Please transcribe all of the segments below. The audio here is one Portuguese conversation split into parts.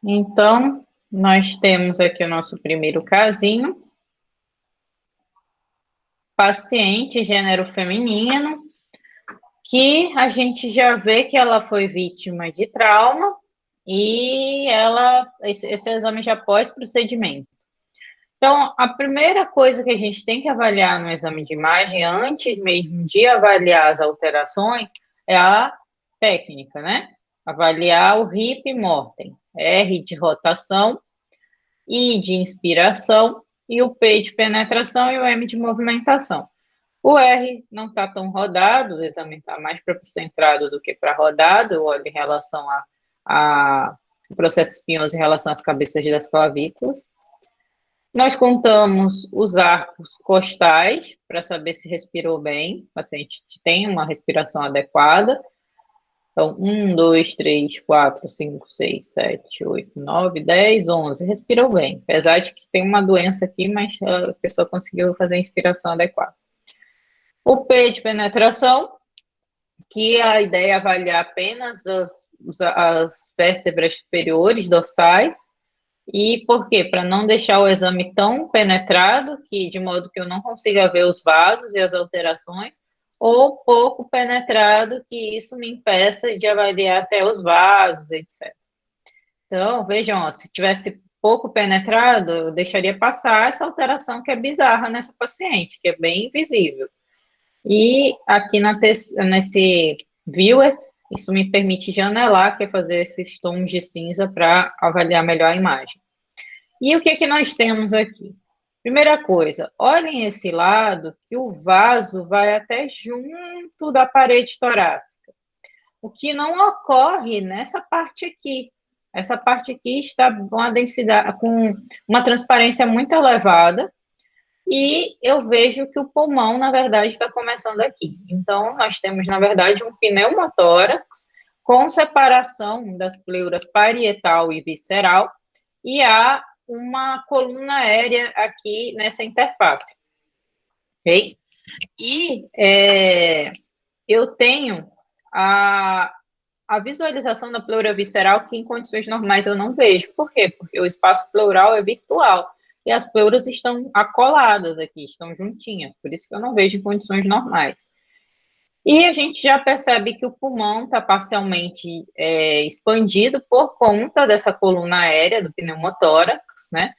Então, nós temos aqui o nosso primeiro casinho. Paciente, gênero feminino, que a gente já vê que ela foi vítima de trauma e esse exame já pós-procedimento. Então, a primeira coisa que a gente tem que avaliar no exame de imagem, antes mesmo de avaliar as alterações, é a técnica, né? Avaliar o RIP mortem, R de rotação, I de inspiração, e o P de penetração e o M de movimentação. O R não está tão rodado, o exame está mais para centrado do que para rodado, olha em relação a processo espinhoso em relação às cabeças das clavículas. Nós contamos os arcos costais para saber se respirou bem, o paciente tem uma respiração adequada. Então, 1, 2, 3, 4, 5, 6, 7, 8, 9, 10, 11. Respirou bem. Apesar de que tem uma doença aqui, mas a pessoa conseguiu fazer a inspiração adequada. O P de penetração, que a ideia é avaliar apenas as vértebras superiores dorsais. E por quê? Para não deixar o exame tão penetrado, de modo que eu não consiga ver os vasos e as alterações, ou pouco penetrado, que isso me impeça de avaliar até os vasos, etc. Então, vejam, ó, se tivesse pouco penetrado, eu deixaria passar essa alteração que é bizarra nessa paciente, que é bem invisível. E aqui nesse viewer, isso me permite janelar, que é fazer esses tons de cinza para avaliar melhor a imagem. E o que que nós temos aqui? Primeira coisa, olhem esse lado, que o vaso vai até junto da parede torácica. O que não ocorre nessa parte aqui. Essa parte aqui está com uma densidade, com uma transparência muito elevada, e eu vejo que o pulmão, na verdade, está começando aqui. Então, nós temos, na verdade, um pneumotórax com separação das pleuras parietal e visceral, e há uma coluna aérea aqui nessa interface. Ok? E eu tenho a visualização da pleura visceral que em condições normais eu não vejo. Por quê? Porque o espaço pleural é virtual e as pleuras estão acoladas aqui, estão juntinhas, por isso que eu não vejo em condições normais. E a gente já percebe que o pulmão está parcialmente expandido por conta dessa coluna aérea do pneumotórax, né?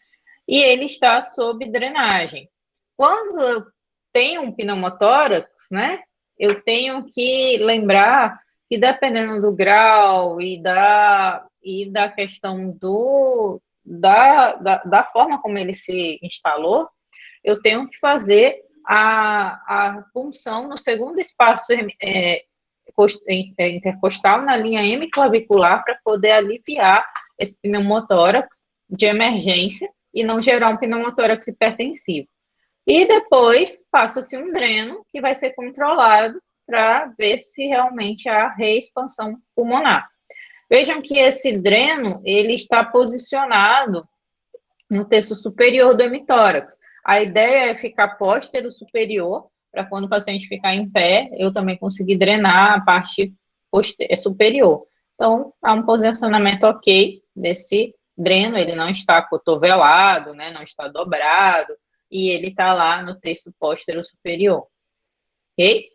E ele está sob drenagem. Quando eu tenho um pneumotórax, né? Eu tenho que lembrar que dependendo do grau e da questão da forma como ele se instalou, eu tenho que fazer a punção no segundo espaço intercostal, na linha hemiclavicular, para poder aliviar esse pneumotórax de emergência e não gerar um pneumotórax hipertensivo. E depois passa-se um dreno que vai ser controlado para ver se realmente há reexpansão pulmonar. Vejam que esse dreno, ele está posicionado no terço superior do hemitórax. A ideia é ficar póstero superior, para quando o paciente ficar em pé, eu também conseguir drenar a parte superior. Então, há um posicionamento ok desse dreno, ele não está cotovelado, né, não está dobrado, e ele está lá no terço póstero superior. Ok?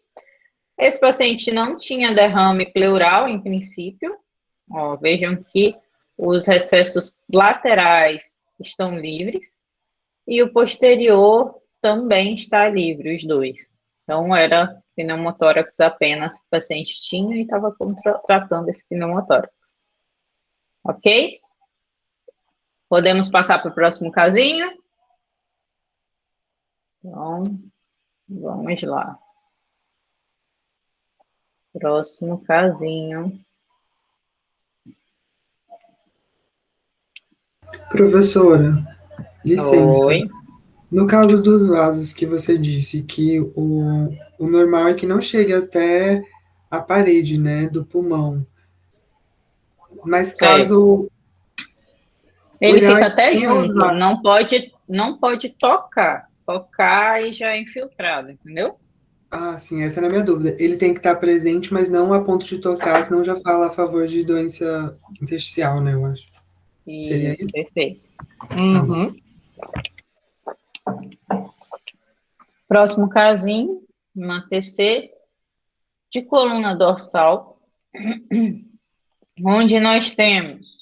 Esse paciente não tinha derrame pleural, em princípio. Ó, vejam que os recessos laterais estão livres e o posterior também está livre, os dois. Então, era pneumotórax apenas que o paciente tinha e estava tratando esse pneumotórax. Ok? Podemos passar para o próximo casinho? Então, vamos lá. Próximo casinho. Professora, licença. Oi. No caso dos vasos que você disse que o normal é que não chegue até a parede, né, do pulmão. Mas Certo. caso o Ele ideal fica é que até tenha junto, usar. não pode tocar. Tocar e já é infiltrado, entendeu? Ah, sim, essa era a minha dúvida. Ele tem que estar presente, mas não a ponto de tocar, senão já fala a favor de doença intersticial, né, eu acho. Seria Isso, isso? perfeito. Tá bom. Uhum. Próximo casinho, uma TC de coluna dorsal, onde nós temos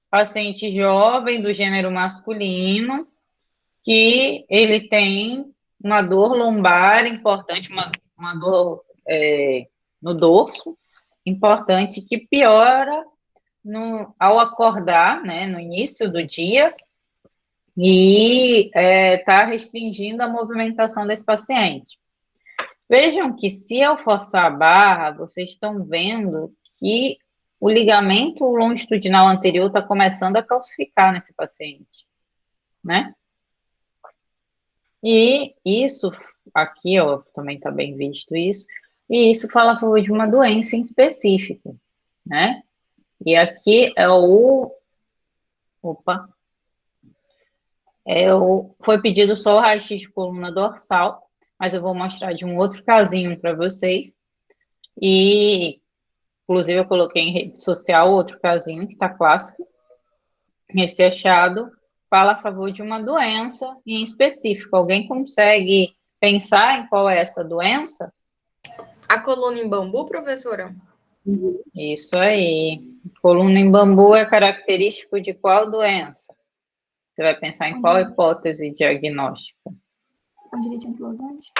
paciente jovem do gênero masculino, que ele tem uma dor lombar importante, uma dor no dorso, importante, que piora ao acordar, né, no início do dia, e está restringindo a movimentação desse paciente. Vejam que se eu forçar a barra, vocês estão vendo que o ligamento longitudinal anterior está começando a calcificar nesse paciente, né? E isso, aqui, ó, também está bem visto isso, e isso fala a favor de uma doença em específico, né? E aqui é opa, foi pedido só o raio-x de coluna dorsal, mas eu vou mostrar de um outro casinho para vocês, e, inclusive, eu coloquei em rede social outro casinho que está clássico. Esse achado fala a favor de uma doença em específico. Alguém consegue pensar em qual é essa doença? A coluna em bambu, professora? Isso aí. Coluna em bambu é característico de qual doença? Você vai pensar em qual hipótese diagnóstica? Espondilite anquilosante?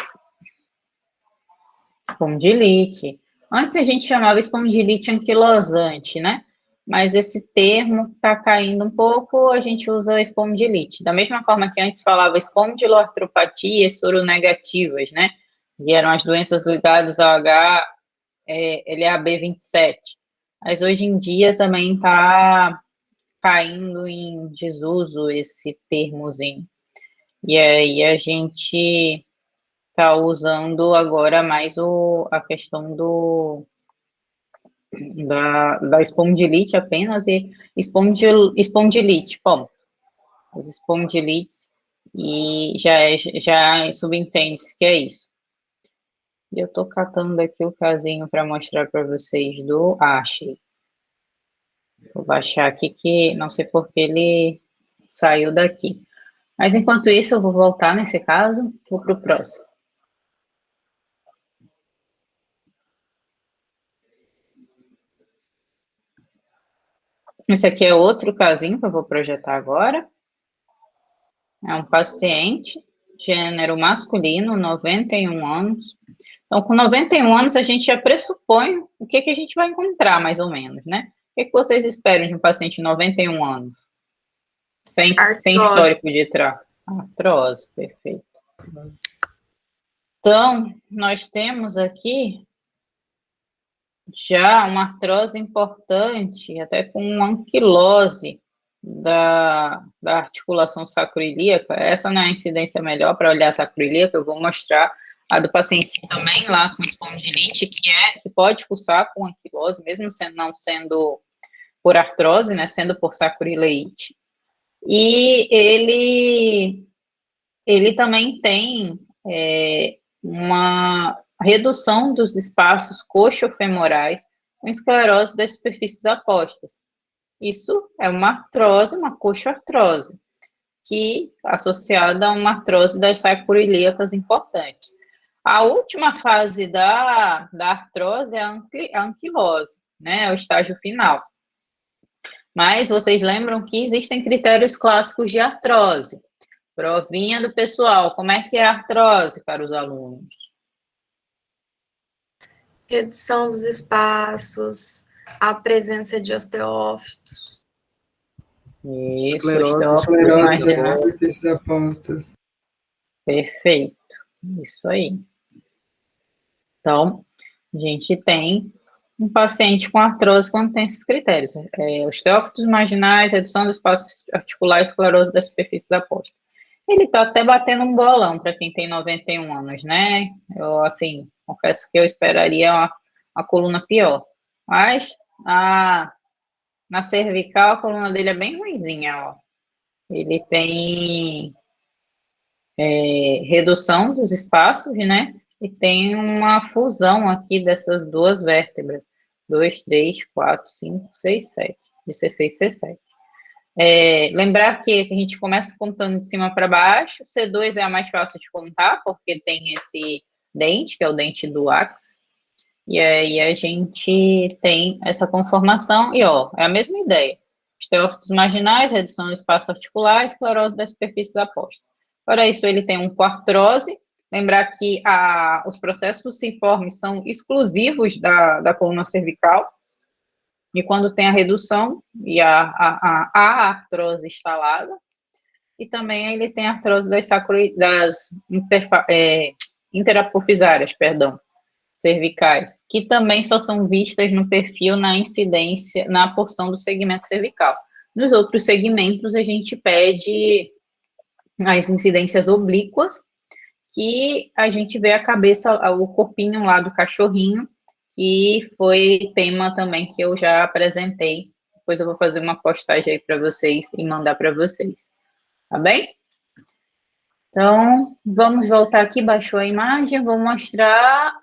Espondilite. Antes a gente chamava espondilite anquilosante, né? Mas esse termo está caindo um pouco, a gente usa espondilite. Da mesma forma que antes falava espondiloartropatia soronegativas, né? Que eram as doenças ligadas ao LAB27. Mas hoje em dia também está caindo em desuso esse termozinho. E aí a gente está usando agora mais a questão da espondilite apenas e espondilite, bom, as espondilites, e já subentende-se que é isso. E eu estou catando aqui o casinho para mostrar para vocês achei. Vou baixar aqui que não sei porque ele saiu daqui. Mas enquanto isso, eu vou voltar nesse caso, vou para o próximo. Esse aqui é outro casinho que eu vou projetar agora. É um paciente, gênero masculino, 91 anos. Então, com 91 anos, a gente já pressupõe o que a gente vai encontrar, mais ou menos, né? O que vocês esperam de um paciente de 91 anos? Sem histórico de trauma. Artrose, perfeito. Então, nós temos aqui já uma artrose importante, até com uma anquilose da articulação sacroiliaca. Essa não é a incidência melhor para olhar a sacroiliaca, eu vou mostrar a do paciente também lá com espondilite, que pode cursar com anquilose, mesmo não sendo por artrose, né, sendo por sacroileite. E ele também tem uma redução dos espaços coxofemorais com esclerose das superfícies apostas. Isso é uma artrose, uma coxoartrose, que associada a uma artrose das sacroiliacas importantes. A última fase da artrose é a anquilose, né, é o estágio final. Mas vocês lembram que existem critérios clássicos de artrose. Provinha do pessoal, como é que é a artrose para os alunos? Redução dos espaços, a presença de osteófitos. Isso, esclerose das superfícies apostas. Perfeito, isso aí. Então, a gente tem um paciente com artrose quando tem esses critérios. Osteófitos marginais, redução do espaço articular, esclerose das superfícies apostas. Ele está até batendo um bolão para quem tem 91 anos, né? Eu, assim, confesso que eu esperaria uma coluna pior. Mas na cervical, a coluna dele é bem ruinzinha, ó. Ele tem redução dos espaços, né? E tem uma fusão aqui dessas duas vértebras. 2, 3, 4, 5, 6, 7. de C6 e C7. Lembrar que a gente começa contando de cima para baixo, C2 é a mais fácil de contar, porque tem esse dente, que é o dente do ápice, e aí a gente tem essa conformação, e ó, é a mesma ideia. Osteófitos marginais, redução do espaço articular, esclerose das superfícies apostas. Para isso, ele tem um coartrose. Lembrar que os processos fusiformes são exclusivos da coluna cervical, e quando tem a redução e a artrose instalada, e também ele tem a artrose das interapofisárias, cervicais, que também só são vistas no perfil, na incidência, na porção do segmento cervical. Nos outros segmentos, a gente pede as incidências oblíquas, que a gente vê a cabeça, o corpinho lá do cachorrinho, que foi tema também que eu já apresentei. Depois eu vou fazer uma postagem aí para vocês e mandar para vocês. Tá bem? Então, vamos voltar aqui, baixou a imagem, vou mostrar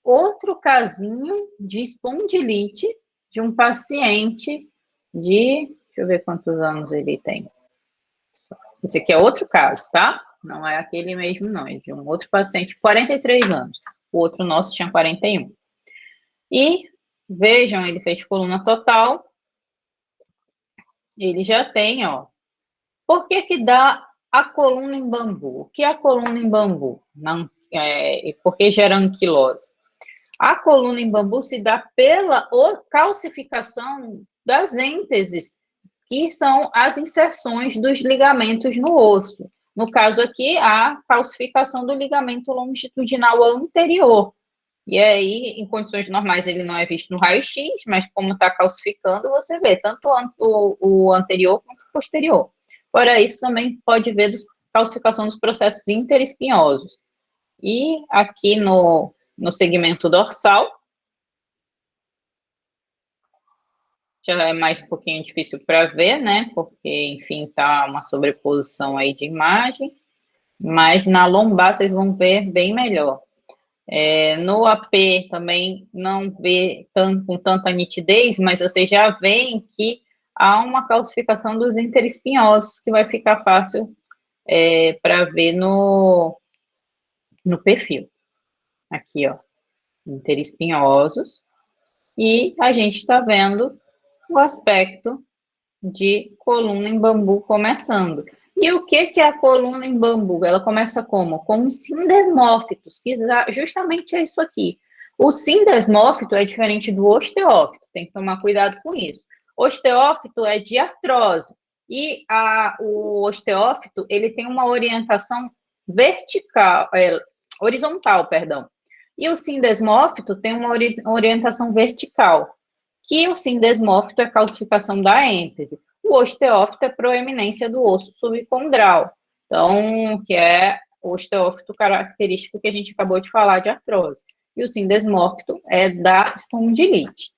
outro casinho de espondilite de um paciente de, deixa eu ver quantos anos ele tem. Esse aqui é outro caso, tá? Não é aquele mesmo, não, é de um outro paciente, 43 anos. O outro nosso tinha 41. E, vejam, ele fez coluna total. Ele já tem, ó. Por que dá a coluna em bambu? O que é a coluna em bambu? Não, por que gera anquilose? A coluna em bambu se dá pela calcificação das ênteses, que são as inserções dos ligamentos no osso. No caso aqui, a calcificação do ligamento longitudinal anterior. E aí, em condições normais, ele não é visto no raio-x, mas como está calcificando, você vê tanto o anterior quanto o posterior. Fora isso, também pode ver calcificação dos processos interespinhosos. E aqui no segmento dorsal, já é mais um pouquinho difícil para ver, né? Porque, enfim, tá uma sobreposição aí de imagens. Mas na lombar vocês vão ver bem melhor. No AP também não vê com tanta nitidez, mas vocês já veem que há uma calcificação dos interespinhosos, que vai ficar fácil para ver no perfil. Aqui, ó, interespinhosos. E a gente está vendo o aspecto de coluna em bambu começando. E o que é a coluna em bambu? Ela começa como? Como sindesmófitos, que justamente é isso aqui. O sindesmófito é diferente do osteófito, tem que tomar cuidado com isso. O osteófito é de artrose, e o osteófito, ele tem uma orientação horizontal, perdão. E o sindesmófito tem uma orientação vertical, que o sindesmófito é calcificação da êntese. O osteófito é proeminência do osso subcondral, então, que é o osteófito característico que a gente acabou de falar de artrose. E o sindesmófito é da espondilite,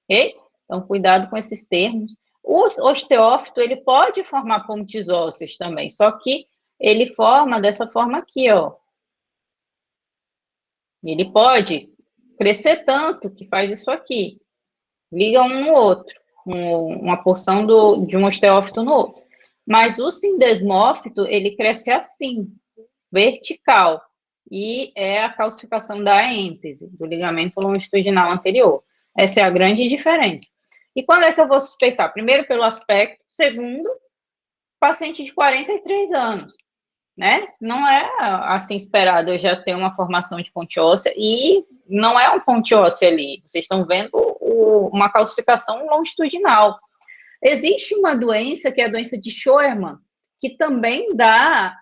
ok? Então, cuidado com esses termos. O osteófito, ele pode formar pontes ósseas também, só que ele forma dessa forma aqui, ó. Ele pode crescer tanto que faz isso aqui. Liga um no outro, uma porção de um osteófito no outro. Mas o sindesmófito, ele cresce assim, vertical, e é a calcificação da êntese, do ligamento longitudinal anterior. Essa é a grande diferença. E quando é que eu vou suspeitar? Primeiro, pelo aspecto. Segundo, paciente de 43 anos, né? Não é assim esperado eu já ter uma formação de ponte óssea, e não é um ponte óssea ali. Vocês estão vendo uma calcificação longitudinal. Existe uma doença, que é a doença de Scheuermann, que também dá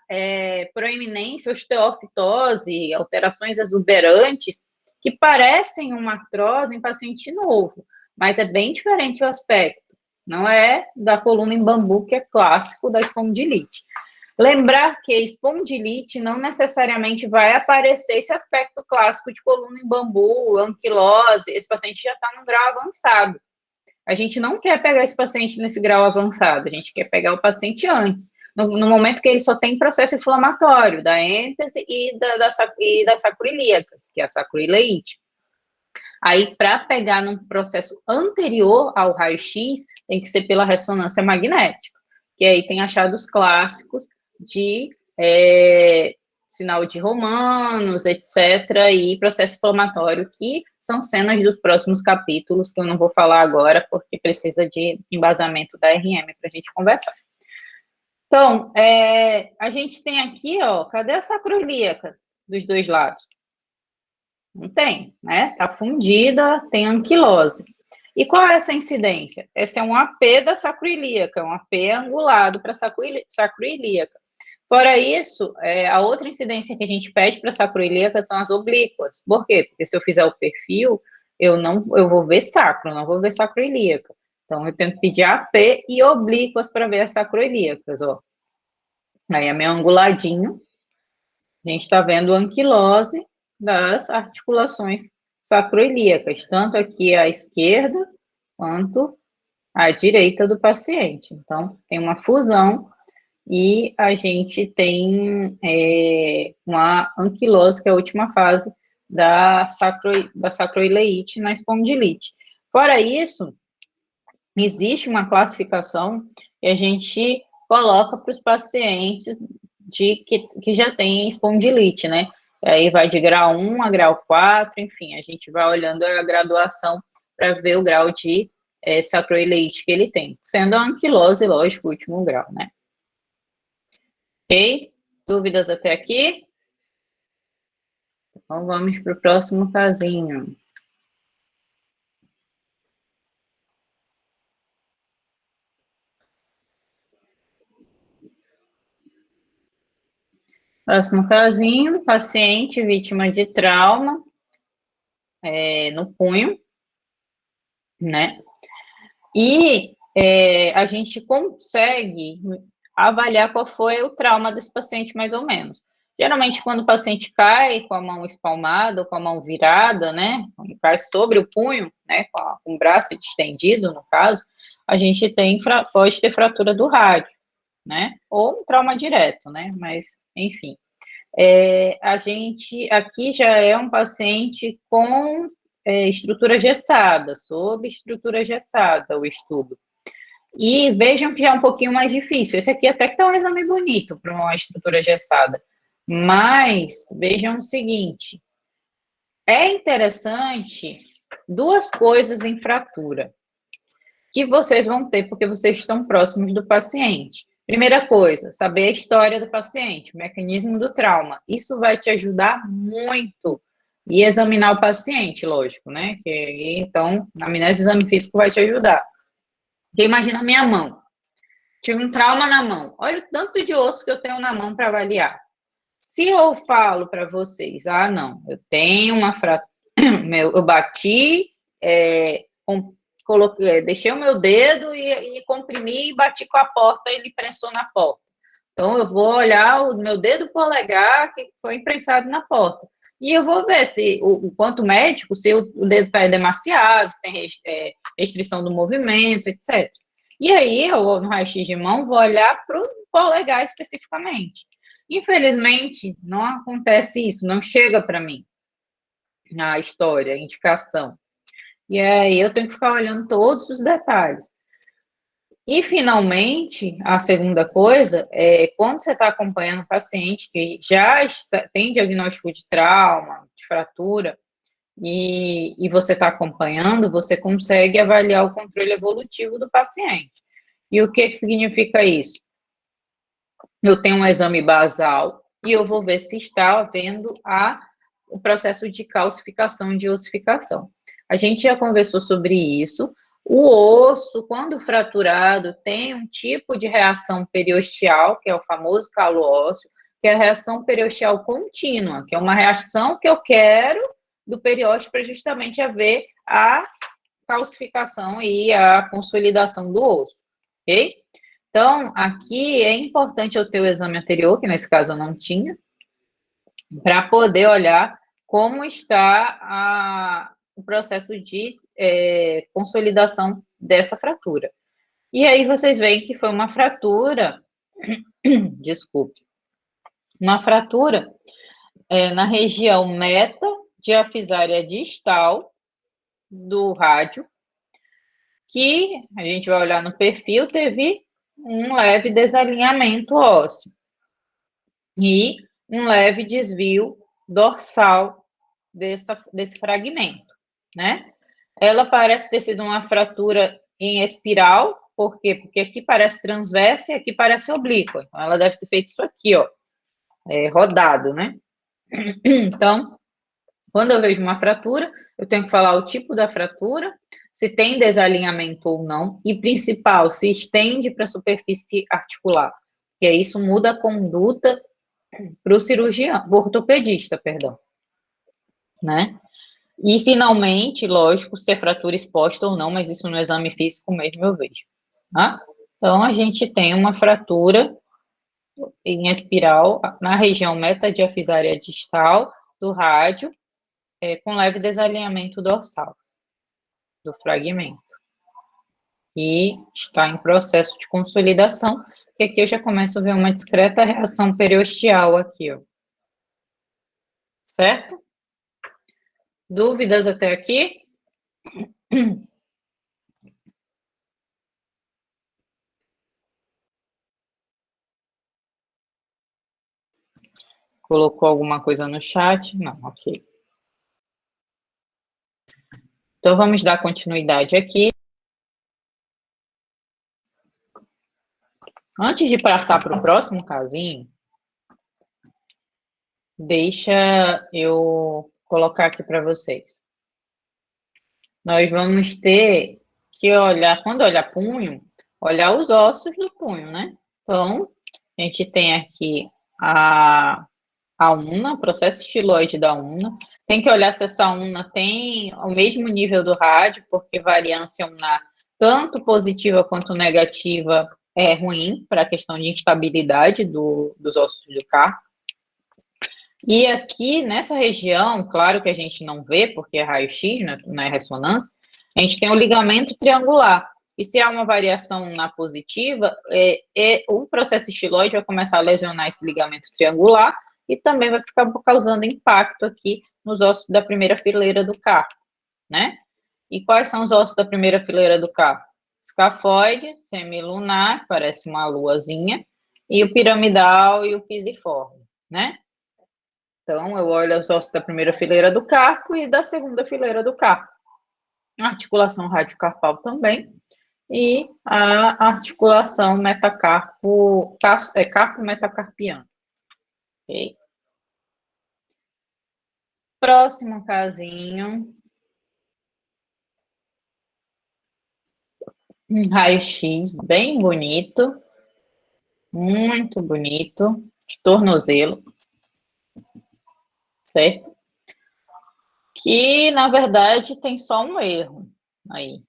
proeminência, osteofitose, alterações exuberantes, que parecem uma artrose em paciente novo, mas é bem diferente o aspecto. Não é da coluna em bambu, que é clássico da espondilite. Lembrar que espondilite não necessariamente vai aparecer esse aspecto clássico de coluna em bambu, anquilose. Esse paciente já está num grau avançado. A gente não quer pegar esse paciente nesse grau avançado, a gente quer pegar o paciente antes, no momento que ele só tem processo inflamatório da êntese e das sacroiliacas, que é a sacroileite. Aí, para pegar num processo anterior ao raio-x, tem que ser pela ressonância magnética, que aí tem achados clássicos de sinal de Romanos, etc., e processo inflamatório, que são cenas dos próximos capítulos, que eu não vou falar agora, porque precisa de embasamento da RM para a gente conversar. Então, a gente tem aqui, ó, cadê a sacroiliaca dos dois lados? Não tem, né? Está fundida, tem anquilose. E qual é essa incidência? Esse é um AP da sacroiliaca, um AP angulado para sacroiliaca. Fora isso, a outra incidência que a gente pede para sacroiliaca são as oblíquas. Por quê? Porque se eu fizer o perfil, eu vou ver sacro, não vou ver sacroiliaca. Então, eu tenho que pedir AP e oblíquas para ver as sacroiliacas, ó. Aí é meio anguladinho. A gente está vendo anquilose das articulações sacroiliacas, tanto aqui à esquerda quanto à direita do paciente. Então, tem uma fusão e a gente tem uma anquilose, que é a última fase da sacroileite na espondilite. Fora isso, existe uma classificação que a gente coloca para os pacientes que já tem espondilite, né? Aí vai de grau 1 a grau 4, enfim, a gente vai olhando a graduação para ver o grau de sacroileite que ele tem, sendo a anquilose, lógico, o último grau, né? Ok? Dúvidas até aqui? Então, vamos para o próximo casinho. Próximo casinho, paciente vítima de trauma no punho, né? E a gente consegue avaliar qual foi o trauma desse paciente, mais ou menos. Geralmente, quando o paciente cai com a mão espalmada ou com a mão virada, né? Quando cai sobre o punho, né? Com o braço estendido, no caso, a gente pode ter fratura do rádio, né? Ou um trauma direto, né? Mas, enfim. A gente aqui já é um paciente com estrutura gessada, sob estrutura gessada, o estudo. E vejam que já é um pouquinho mais difícil. Esse aqui até que está um exame bonito para uma estrutura gessada. Mas vejam o seguinte: é interessante duas coisas em fratura que vocês vão ter porque vocês estão próximos do paciente. Primeira coisa, saber a história do paciente, o mecanismo do trauma. Isso vai te ajudar muito. E examinar o paciente, lógico, né? Então, a amnésia exame físico vai te ajudar. Porque imagina a minha mão. Tive um trauma na mão. Olha o tanto de osso que eu tenho na mão para avaliar. Se eu falo para vocês, não, eu tenho uma fratura, eu bati, deixei o meu dedo e comprimi e bati com a porta, ele prensou na porta. Então, eu vou olhar o meu dedo polegar que foi imprensado na porta. E eu vou ver se, quanto médico, se o dedo está demasiado, se tem restrição do movimento, etc. E aí, eu, no raio-x de mão, vou olhar para o polegar especificamente. Infelizmente, não acontece isso, não chega para mim a história, a indicação. E aí eu tenho que ficar olhando todos os detalhes. E, finalmente, a segunda coisa é quando você está acompanhando um paciente que já tem diagnóstico de trauma, de fratura, e você está acompanhando, você consegue avaliar o controle evolutivo do paciente. E o que significa isso? Eu tenho um exame basal e eu vou ver se está havendo o processo de calcificação e de ossificação. A gente já conversou sobre isso. O osso, quando fraturado, tem um tipo de reação periosteal, que é o famoso calo ósseo, que é a reação periosteal contínua, que é uma reação que eu quero do periósteo para justamente haver a calcificação e a consolidação do osso, ok? Então, aqui é importante eu ter o exame anterior, que nesse caso eu não tinha, para poder olhar como está o processo de consolidação dessa fratura. E aí vocês veem que foi uma fratura, desculpe, uma fratura na região meta diafisária distal, do rádio, que a gente vai olhar no perfil, teve um leve desalinhamento ósseo e um leve desvio dorsal desse fragmento, né? Ela parece ter sido uma fratura em espiral, por quê? Porque aqui parece transversa e aqui parece oblíqua. Então, ela deve ter feito isso aqui, ó, rodado, né? Então, quando eu vejo uma fratura, eu tenho que falar o tipo da fratura, se tem desalinhamento ou não, e principal, se estende para a superfície articular, porque isso muda a conduta para o cirurgião, o ortopedista, perdão, né? E, finalmente, lógico, se é fratura exposta ou não, mas isso no exame físico mesmo eu vejo, tá? Então, a gente tem uma fratura em espiral na região metadiafisária distal do rádio, com leve desalinhamento dorsal do fragmento. E está em processo de consolidação, que aqui eu já começo a ver uma discreta reação periosteal aqui, ó. Certo? Dúvidas até aqui? Colocou alguma coisa no chat? Não, ok. Então, vamos dar continuidade aqui. Antes de passar para o próximo casinho, deixa eu colocar aqui para vocês. Nós vamos ter que olhar, quando olhar punho, olhar os ossos do punho, né? Então, a gente tem aqui a una, o processo estiloide da una. Tem que olhar se essa una tem o mesmo nível do rádio, porque variância unar, tanto positiva quanto negativa, é ruim para a questão de instabilidade dos ossos do carpo. E aqui, nessa região, claro que a gente não vê, porque é raio-x, não é ressonância, a gente tem o ligamento triangular. E se há uma variação na positiva, o processo estiloide vai começar a lesionar esse ligamento triangular e também vai ficar causando impacto aqui nos ossos da primeira fileira do carpo, né? E quais são os ossos da primeira fileira do carpo? Escafoide, semilunar, parece uma luazinha, e o piramidal e o pisiforme, né? Então, eu olho os ossos da primeira fileira do carpo e da segunda fileira do carpo. A articulação radiocarpal também. E a articulação carpo-metacarpiano. Ok? Próximo casinho. Um raio-x bem bonito. Muito bonito. De tornozelo. Certo? Que, na verdade, tem só um erro aí.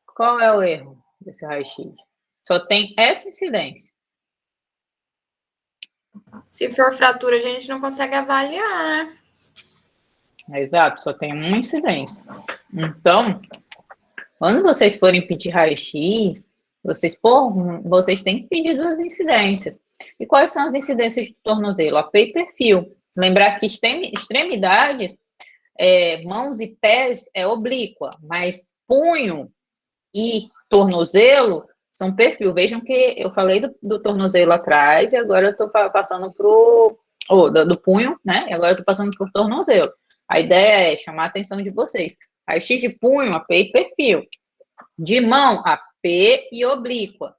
Qual é o erro desse raio-x? Só tem essa incidência. Se for fratura, a gente não consegue avaliar. Exato, só tem uma incidência. Então, quando vocês forem pedir raio-x, vocês têm que pedir duas incidências. E quais são as incidências do tornozelo? AP e perfil. Lembrar que extremidades, mãos e pés é oblíqua, mas punho e tornozelo são perfil. Vejam que eu falei do tornozelo atrás e agora eu estou passando do punho, né? E agora eu estou passando para o tornozelo. A ideia é chamar a atenção de vocês. Raio-x de punho, AP e perfil. De mão, AP e oblíqua.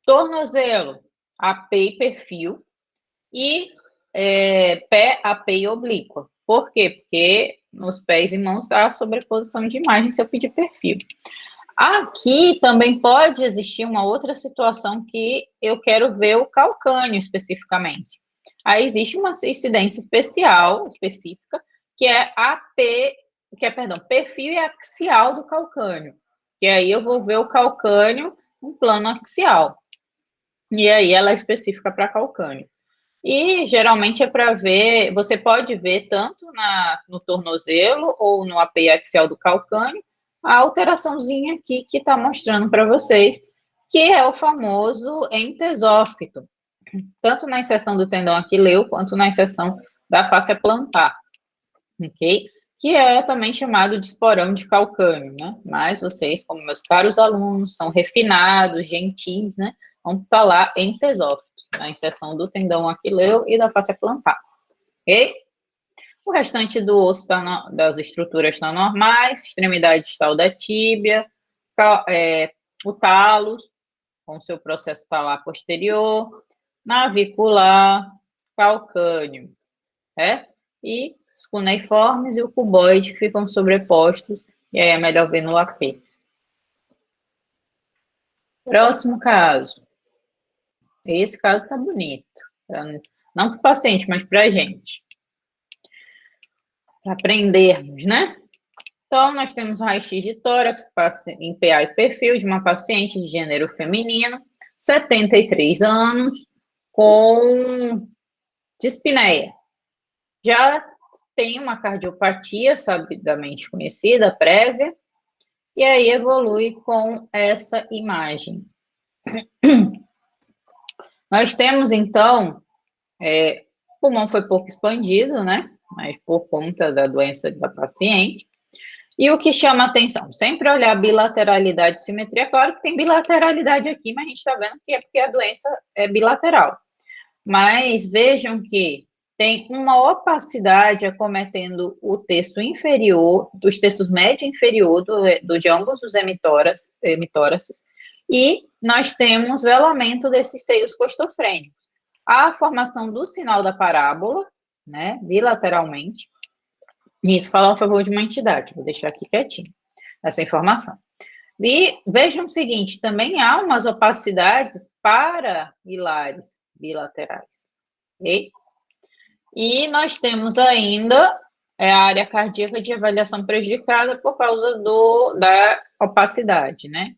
Tornozelo, AP e perfil. E pé, AP e oblíqua. Por quê? Porque nos pés e mãos há sobreposição de imagem se eu pedir perfil. Aqui também pode existir uma outra situação que eu quero ver o calcânio especificamente. Aí existe uma incidência específica, que é perfil e axial do calcânio. E aí eu vou ver o calcânio no plano axial. E aí ela é específica para calcânio. E geralmente é para ver, você pode ver tanto no tornozelo ou no AP axial do calcânio, a alteraçãozinha aqui que está mostrando para vocês, que é o famoso entesófito, tanto na inserção do tendão aquileu, quanto na inserção da face plantar, ok? Que é também chamado de esporão de calcânio, né? Mas vocês, como meus caros alunos, são refinados, gentis, né? Vão falar em tesófitos, na inserção do tendão aquileu e da face plantar, ok? O restante do osso das estruturas estão normais, extremidade distal da tíbia, o talos, com seu processo talar posterior, navicular, calcâneo, certo? E os cuneiformes e o cuboide ficam sobrepostos, e aí é melhor ver no AP. Próximo caso. Esse caso está bonito. Não para o paciente, mas para a gente. Para aprendermos, né? Então, nós temos um raio-x de tórax em PA e perfil de uma paciente de gênero feminino, 73 anos, com dispneia. Já tem uma cardiopatia sabidamente conhecida, prévia, e aí evolui com essa imagem. Nós temos, então, o pulmão foi pouco expandido, né? Mas por conta da doença da paciente. E o que chama atenção? Sempre olhar bilateralidade e simetria. Claro que tem bilateralidade aqui, mas a gente está vendo que é porque a doença é bilateral. Mas vejam que tem uma opacidade acometendo o terço inferior, dos terços médio e inferior de ambos os hemitóraces, e nós temos velamento desses seios costofrênicos. A formação do sinal da parábola, né, bilateralmente. Isso, falar a favor de uma entidade, vou deixar aqui quietinho essa informação. E vejam o seguinte, também há umas opacidades para-hilares bilaterais, ok? E nós temos ainda a área cardíaca de avaliação prejudicada por causa da opacidade, né?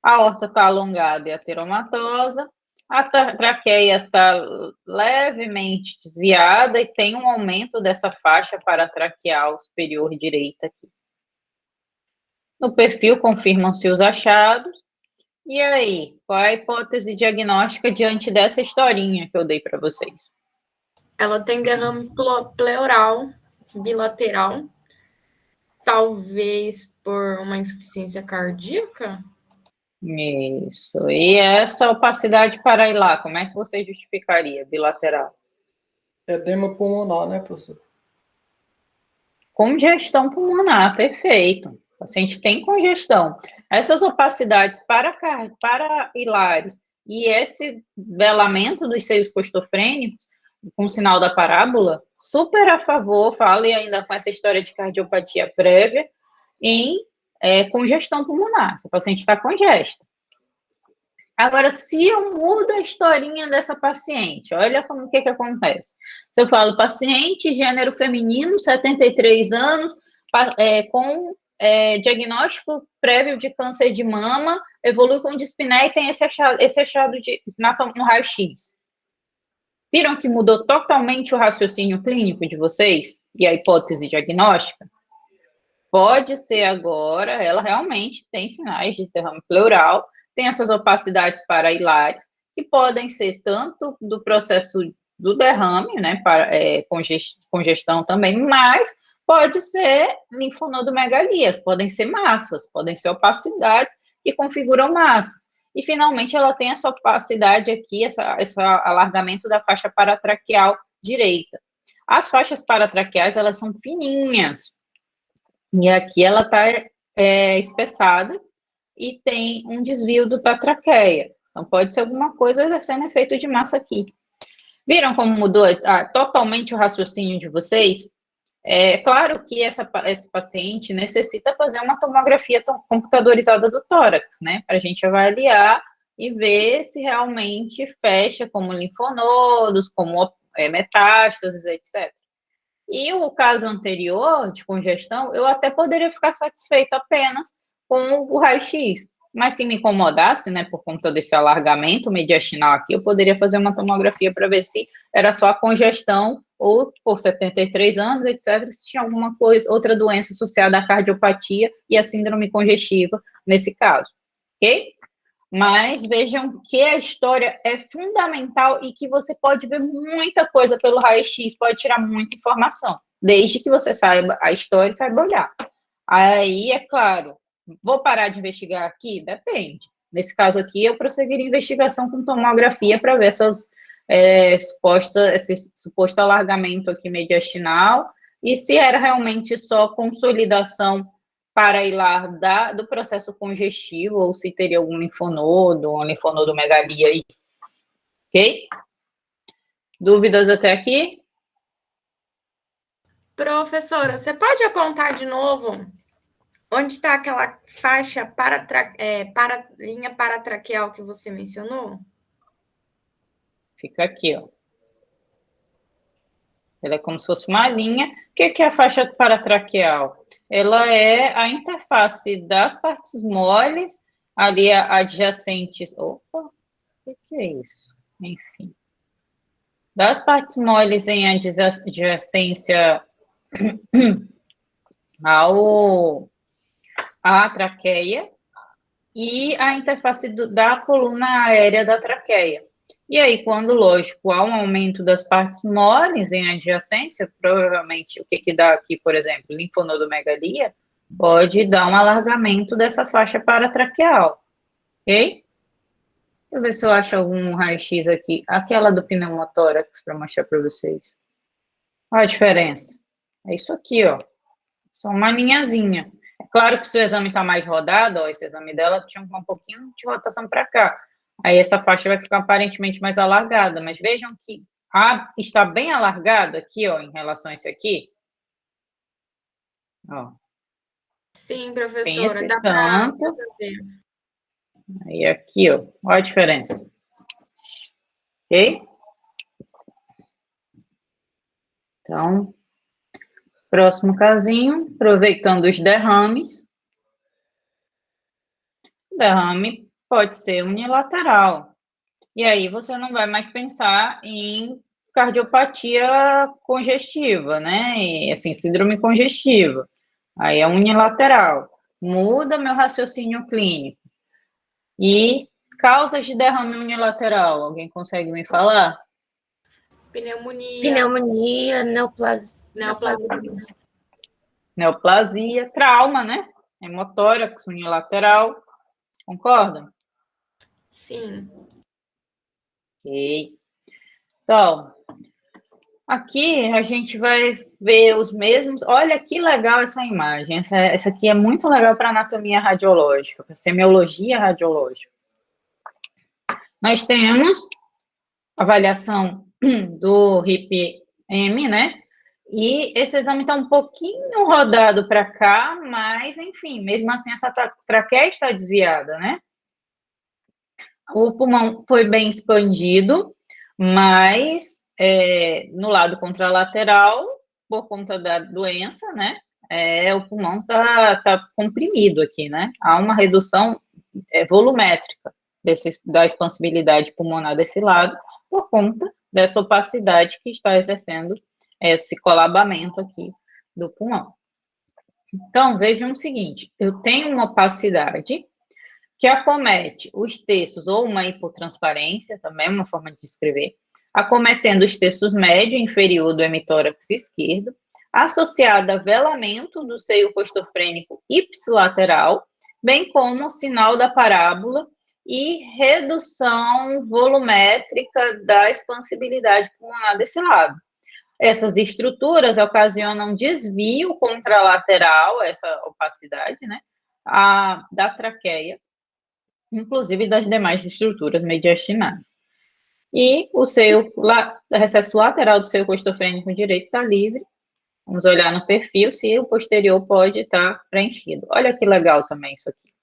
A aorta está alongada e ateromatosa, a traqueia está levemente desviada e tem um aumento dessa faixa paratraqueal superior direita aqui. No perfil, confirmam-se os achados. E aí, qual é a hipótese diagnóstica diante dessa historinha que eu dei para vocês? Ela tem derrame pleural bilateral, talvez por uma insuficiência cardíaca? Isso. E essa opacidade para-hilar, como é que você justificaria, bilateral? Edema pulmonar, né, professor? Congestão pulmonar, perfeito. O paciente tem congestão. Essas opacidades para-hilares e esse velamento dos seios costofrênicos, com sinal da parábola, super a favor, fala e ainda com essa história de cardiopatia prévia, em congestão pulmonar. Se o paciente está congesto. Agora, se eu mudo a historinha dessa paciente, olha como que acontece. Se eu falo paciente, gênero feminino, 73 anos, com diagnóstico prévio de câncer de mama, evolui com dispneia e tem esse achado no raio-x. Viram que mudou totalmente o raciocínio clínico de vocês e a hipótese diagnóstica? Pode ser agora, ela realmente tem sinais de derrame pleural, tem essas opacidades para-hilares, que podem ser tanto do processo do derrame, né, para congestão também, mas pode ser linfonodomegalias, podem ser massas, podem ser opacidades que configuram massas. E, finalmente, ela tem essa opacidade aqui, esse alargamento da faixa paratraqueal direita. As faixas paratraqueais, elas são fininhas, e aqui ela está espessada, e tem um desvio da traqueia. Então, pode ser alguma coisa exercendo efeito de massa aqui. Viram como mudou totalmente o raciocínio de vocês? É claro que esse paciente necessita fazer uma tomografia computadorizada do tórax, né? Para a gente avaliar e ver se realmente fecha como linfonodos, como metástases, etc. E o caso anterior, de congestão, eu até poderia ficar satisfeito apenas com o raio-x, mas se me incomodasse, né, por conta desse alargamento mediastinal aqui, eu poderia fazer uma tomografia para ver se era só a congestão ou por 73 anos, etc., se tinha alguma coisa, outra doença associada à cardiopatia e à síndrome congestiva nesse caso, ok? Mas vejam que a história é fundamental e que você pode ver muita coisa pelo raio-x, pode tirar muita informação, desde que você saiba a história e saiba olhar. Aí, é claro, vou parar de investigar aqui? Depende. Nesse caso aqui, eu prosseguiria a investigação com tomografia para ver esse suposto alargamento aqui mediastinal e se era realmente só consolidação parailar do processo congestivo ou se teria algum linfonodo, uma linfonodomegalia aí. Ok? Dúvidas até aqui? Professora, você pode apontar de novo onde está aquela faixa linha paratraqueal que você mencionou? Fica aqui, ó. Ela é como se fosse uma linha. O que é a faixa paratraqueal? Ela é a interface das partes moles, ali adjacentes. Opa, o que é isso? Enfim. Das partes moles em adjacência à traqueia e a interface da coluna aérea da traqueia. E aí, quando, lógico, há um aumento das partes moles em adjacência, provavelmente, o que dá aqui, por exemplo, linfonodomegalia, pode dar um alargamento dessa faixa paratraqueal, ok? Deixa eu ver se eu acho algum raio-x aqui. Aquela do pneumotórax, para mostrar para vocês. Olha a diferença. É isso aqui, ó. Só uma linhazinha. É claro que se o exame está mais rodado, ó, esse exame dela tinha um pouquinho de rotação para cá. Aí essa faixa vai ficar aparentemente mais alargada, mas vejam que está bem alargado aqui, ó, em relação a esse aqui. Ó. Sim, Tem professora, esse dá para tanto. ver. Aí aqui, ó, olha a diferença. Ok? Então, próximo casinho, aproveitando os derrames. O derrame pode ser unilateral. E aí você não vai mais pensar em cardiopatia congestiva, né? E, assim, síndrome congestiva. Aí é unilateral. Muda meu raciocínio clínico. E causas de derrame unilateral, alguém consegue me falar? Pneumonia, neoplasia. Neoplasia, trauma, né? Hemotórax unilateral. Concordam? Sim. Ok. Então, aqui a gente vai ver os mesmos. Olha que legal essa imagem. Essa aqui é muito legal para anatomia radiológica, para semiologia radiológica. Nós temos avaliação do RIP-M, né? E esse exame está um pouquinho rodado para cá, mas, enfim, mesmo assim, essa traqueia está desviada, né? O pulmão foi bem expandido, mas no lado contralateral, por conta da doença, né? O pulmão tá comprimido aqui, né? Há uma redução volumétrica da expansibilidade pulmonar desse lado, por conta dessa opacidade que está exercendo esse colabamento aqui do pulmão. Então, vejam o seguinte, eu tenho uma opacidade que acomete os terços, ou uma hipotransparência, também é uma forma de descrever, acometendo os terços médio e inferior do hemitórax esquerdo, associada a velamento do seio costofrênico ipsilateral, bem como o sinal da parábola e redução volumétrica da expansibilidade pulmonar desse lado. Essas estruturas ocasionam desvio contralateral, essa opacidade, né, da traqueia, inclusive das demais estruturas mediastinais. E o recesso lateral do seio costofrênico direito está livre. Vamos olhar no perfil se o posterior pode estar preenchido. Olha que legal também isso aqui.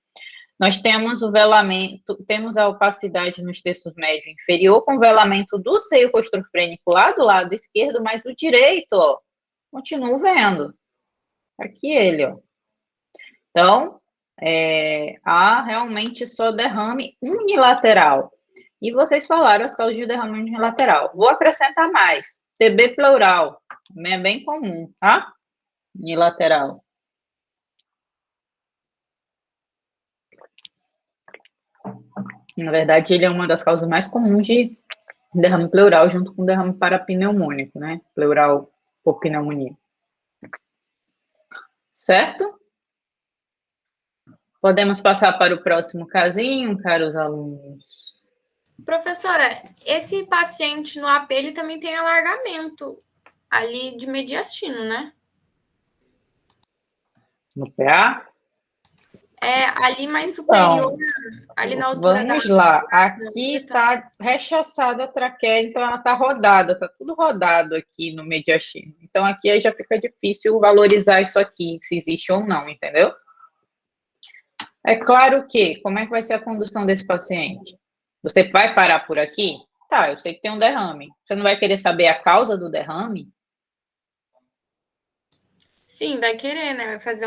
Nós temos o velamento, temos a opacidade nos terços médio e inferior, com velamento do seio costofrênico lá do lado esquerdo, mas o direito, ó, continuo vendo. Aqui ele, ó. Então, há realmente só derrame unilateral. E vocês falaram as causas de derrame unilateral. Vou acrescentar mais. TB pleural, também é bem comum, tá? Unilateral. Na verdade, ele é uma das causas mais comuns de derrame pleural, junto com derrame parapneumônico, né? Pleural por pneumonia. Certo? Podemos passar para o próximo casinho, caros alunos. Professora, esse paciente no AP, ele também tem alargamento ali de mediastino, né? No PA? É ali mais superior, ali na altura vamos lá. Aqui está rechaçada a traqueia, então ela está rodada, está tudo rodado aqui no mediastino. Então aqui aí já fica difícil valorizar isso aqui, se existe ou não, entendeu? É claro que, como é que vai ser a condução desse paciente? Você vai parar por aqui? Tá, eu sei que tem um derrame. Você não vai querer saber a causa do derrame? Sim, vai querer, né? Vai fazer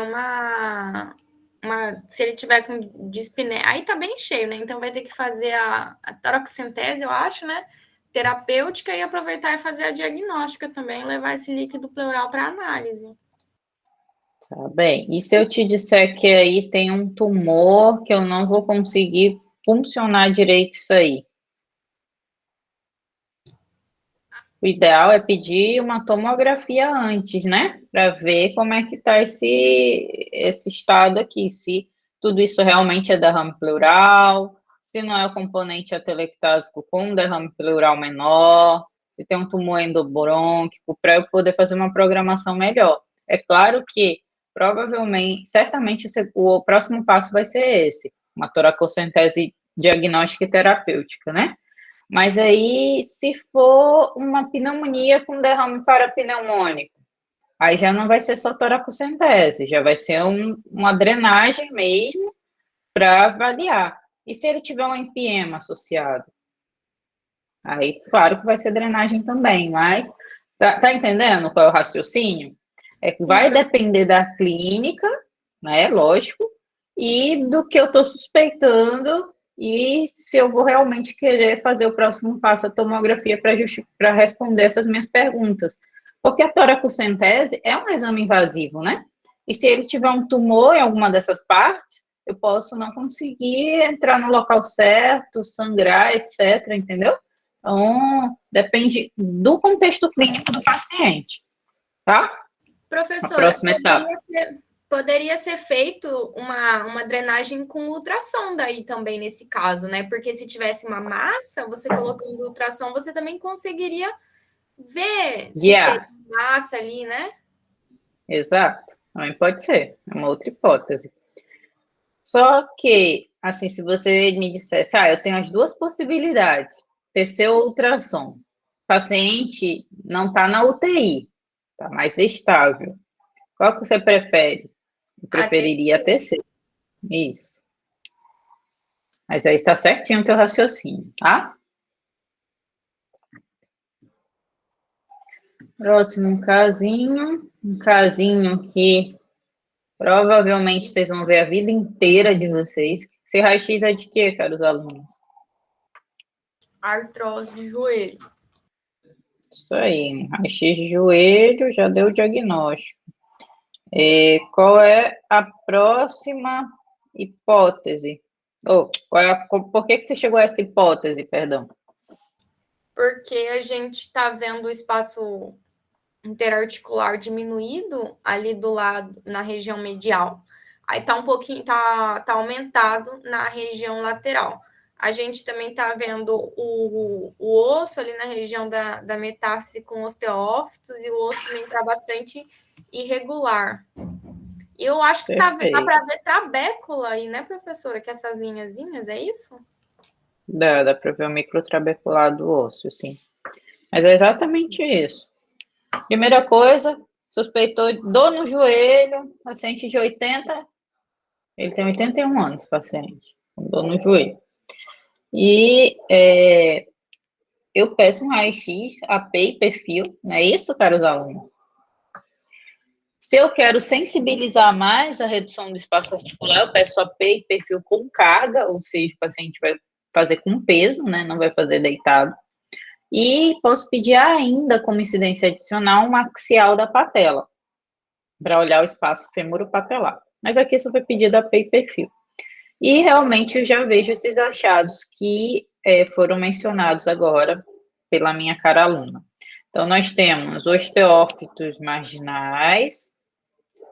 se ele tiver com dispneia, aí tá bem cheio, né? Então vai ter que fazer a toracocentese, eu acho, né? Terapêutica e aproveitar e fazer a diagnóstica também, levar esse líquido pleural para análise. Tá bem. E se eu te disser que aí tem um tumor que eu não vou conseguir funcionar direito isso aí? O ideal é pedir uma tomografia antes, né? Para ver como é que está esse estado aqui, se tudo isso realmente é derrame pleural, se não é o componente atelectásico com derrame pleural menor, se tem um tumor endobrônquico, para eu poder fazer uma programação melhor. É claro que, provavelmente, certamente, o próximo passo vai ser esse, uma toracocentese diagnóstica e terapêutica, né? Mas aí, se for uma pneumonia com derrame parapneumônico, aí já não vai ser só toracocentese, já vai ser uma drenagem mesmo para avaliar. E se ele tiver um empiema associado? Aí, claro que vai ser drenagem também, mas tá entendendo qual é o raciocínio? É que vai depender da clínica, né, lógico, e do que eu estou suspeitando e se eu vou realmente querer fazer o próximo passo, a tomografia, para responder essas minhas perguntas. Porque a toracocentese é um exame invasivo, né? E se ele tiver um tumor em alguma dessas partes, eu posso não conseguir entrar no local certo, sangrar, etc., entendeu? Então, depende do contexto clínico do paciente, tá? Professora, A próxima etapa. Poderia ser feito uma drenagem com ultrassom daí também nesse caso, né? Porque se tivesse uma massa, você colocando ultrassom, você também conseguiria ver se tem massa ali, né? Exato. Também pode ser. É uma outra hipótese. Só que, assim, se você me dissesse, eu tenho as duas possibilidades, TC ou ultrassom. O paciente não está na UTI, está mais estável. Qual que você prefere? Eu preferiria a TC. Isso. Mas aí está certinho o teu raciocínio, tá? Próximo casinho. Um casinho que provavelmente vocês vão ver a vida inteira de vocês. Esse raio-x é de quê, caros alunos? Artrose de joelho. Isso aí, raio-x de joelho, já deu o diagnóstico. Qual é a próxima hipótese? Por que você chegou a essa hipótese, perdão? Porque a gente está vendo o espaço interarticular diminuído ali do lado, na região medial. Aí tá um pouquinho, tá aumentado na região lateral. A gente também está vendo o osso ali na região da metáfise com osteófitos, e o osso também está bastante irregular. E eu acho que dá para ver trabécula aí, né, professora? Que essas linhazinhas, é isso? Dá para ver o microtrabecular do osso, sim. Mas é exatamente isso. Primeira coisa, suspeitou dor no joelho, paciente de 80, ele tem 81 anos, paciente, com dor no joelho. E eu peço um raio-x, AP e perfil, não é isso, caros alunos? Se eu quero sensibilizar mais a redução do espaço articular, eu peço AP e perfil com carga, ou seja, o paciente vai fazer com peso, né, não vai fazer deitado. E posso pedir ainda, como incidência adicional, um axial da patela, para olhar o espaço fêmuro-patelar. Mas aqui só foi pedido AP e perfil. E realmente eu já vejo esses achados que foram mencionados agora pela minha cara aluna. Então, nós temos osteófitos marginais,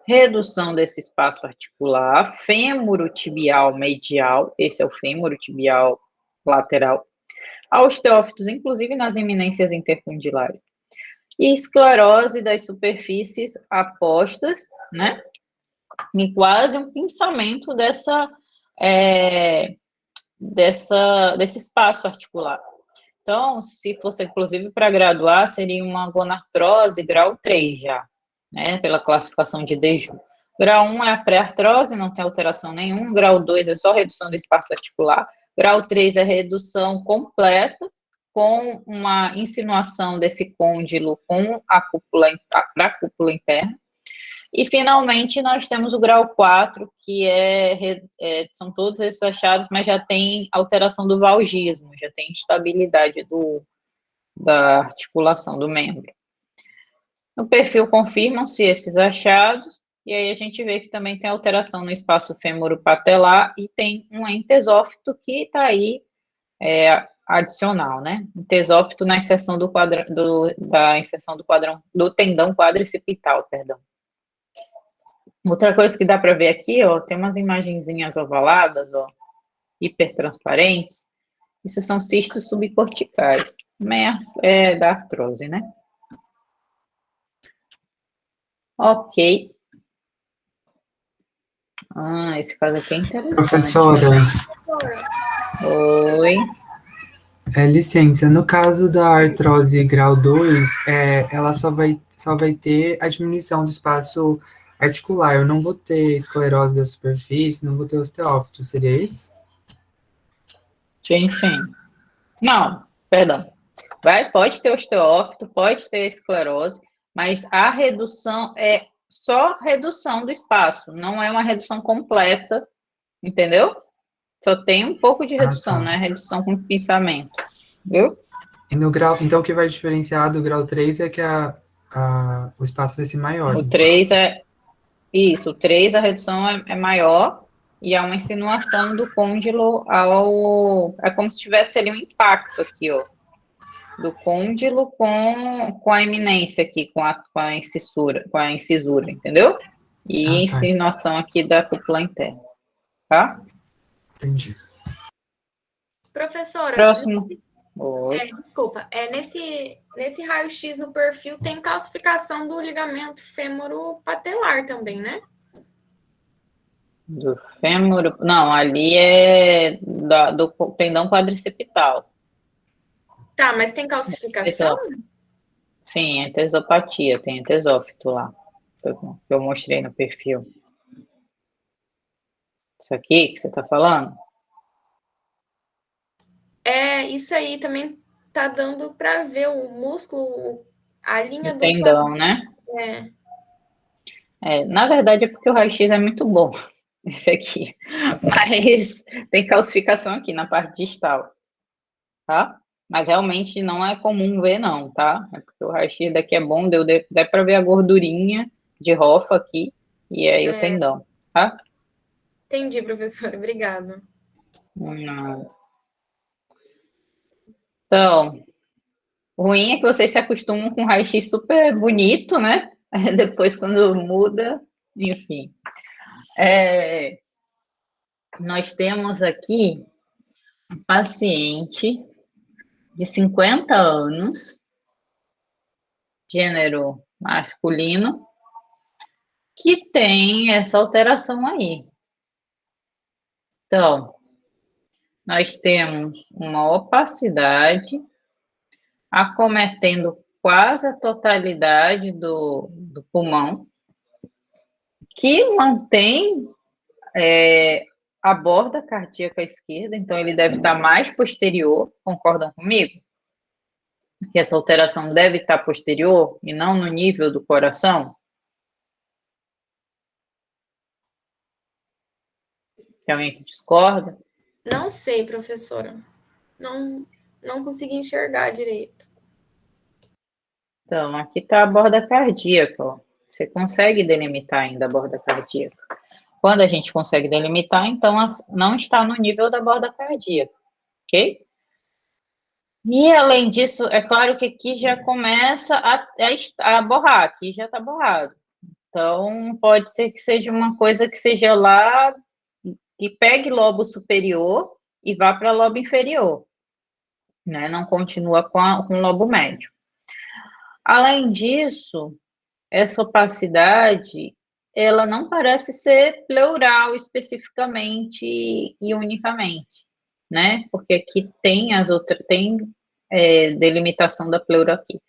redução desse espaço articular, fêmuro-tibial medial, esse é o fêmuro-tibial lateral, osteófitos, inclusive nas eminências intercondilares, e esclerose das superfícies apostas, né? E quase um pinçamento desse espaço articular. Então, se fosse, inclusive, para graduar, seria uma gonartrose grau 3 já, né, pela classificação de Dejoux. Grau 1 é a pré-artrose, não tem alteração nenhuma. Grau 2 é só redução do espaço articular. Grau 3 é redução completa, com uma insinuação desse côndilo com a cúpula interna. E, finalmente, nós temos o grau 4, que são todos esses achados, mas já tem alteração do valgismo, já tem instabilidade da articulação do membro. No perfil confirmam-se esses achados, e aí a gente vê que também tem alteração no espaço fêmuro-patelar e tem um entesófito que está aí adicional, né? Entesófito na inserção do tendão quadricipital, perdão. Outra coisa que dá para ver aqui, ó, tem umas imagenzinhas ovaladas, ó, hipertransparentes. Isso são cistos subcorticais. Também é da artrose, né? Ok. Esse caso aqui é interessante. Professora. Oi. Licença, no caso da artrose grau 2, ela só vai ter a diminuição do espaço articular. Eu não vou ter esclerose da superfície, não vou ter osteófito, seria isso? Sim. Não, perdão. Pode ter osteófito, pode ter esclerose, mas a redução é só redução do espaço, não é uma redução completa, entendeu? Só tem um pouco de redução, tá. né? Redução com pinçamento, viu? E no grau, então, o que vai diferenciar do grau 3 é que o espaço vai ser maior. O 3 Isso, o 3 a redução é maior e há uma insinuação do côndilo é como se tivesse ali um impacto aqui, ó, do côndilo com a eminência aqui, com a incisura, entendeu? E tá. insinuação aqui da cúpula interna, tá? Entendi. Professora, Próximo. Oi. Desculpa, nesse raio-x no perfil tem calcificação do ligamento fêmuro-patelar também, né? Do fêmur, não, ali é do tendão quadricipital. Tá, mas tem calcificação? Sim, entesopatia, tem entesófito lá, que eu mostrei no perfil. Isso aqui que você está falando? Isso aí também tá dando para ver o músculo, a linha do tendão, né? Na verdade é porque o raio-x é muito bom, esse aqui. Mas tem calcificação aqui na parte distal, tá? Mas realmente não é comum ver, não, tá? É porque o raio-x daqui é bom, dá para ver a gordurinha de Hoffa aqui, e aí o tendão, tá? Entendi, professora, obrigada. Então, o ruim é que vocês se acostumam com um raio-x super bonito, né? Depois, quando muda, enfim. Nós temos aqui um paciente de 50 anos, gênero masculino, que tem essa alteração aí. Então, nós temos uma opacidade acometendo quase a totalidade do pulmão, que mantém a borda cardíaca esquerda, então ele deve estar mais posterior, concordam comigo? Que essa alteração deve estar posterior e não no nível do coração? Tem alguém que discorda? Não sei, professora. Não consegui enxergar direito. Então, aqui está a borda cardíaca, ó. Você consegue delimitar ainda a borda cardíaca. Quando a gente consegue delimitar, então não está no nível da borda cardíaca, ok? E, além disso, é claro que aqui já começa a borrar, aqui já está borrado. Então, pode ser que seja uma coisa que seja lá, que pegue lobo superior e vá para lobo inferior, né? Não continua com o lobo médio. Além disso, essa opacidade, ela não parece ser pleural especificamente e unicamente, né? Porque aqui tem delimitação da pleura aqui.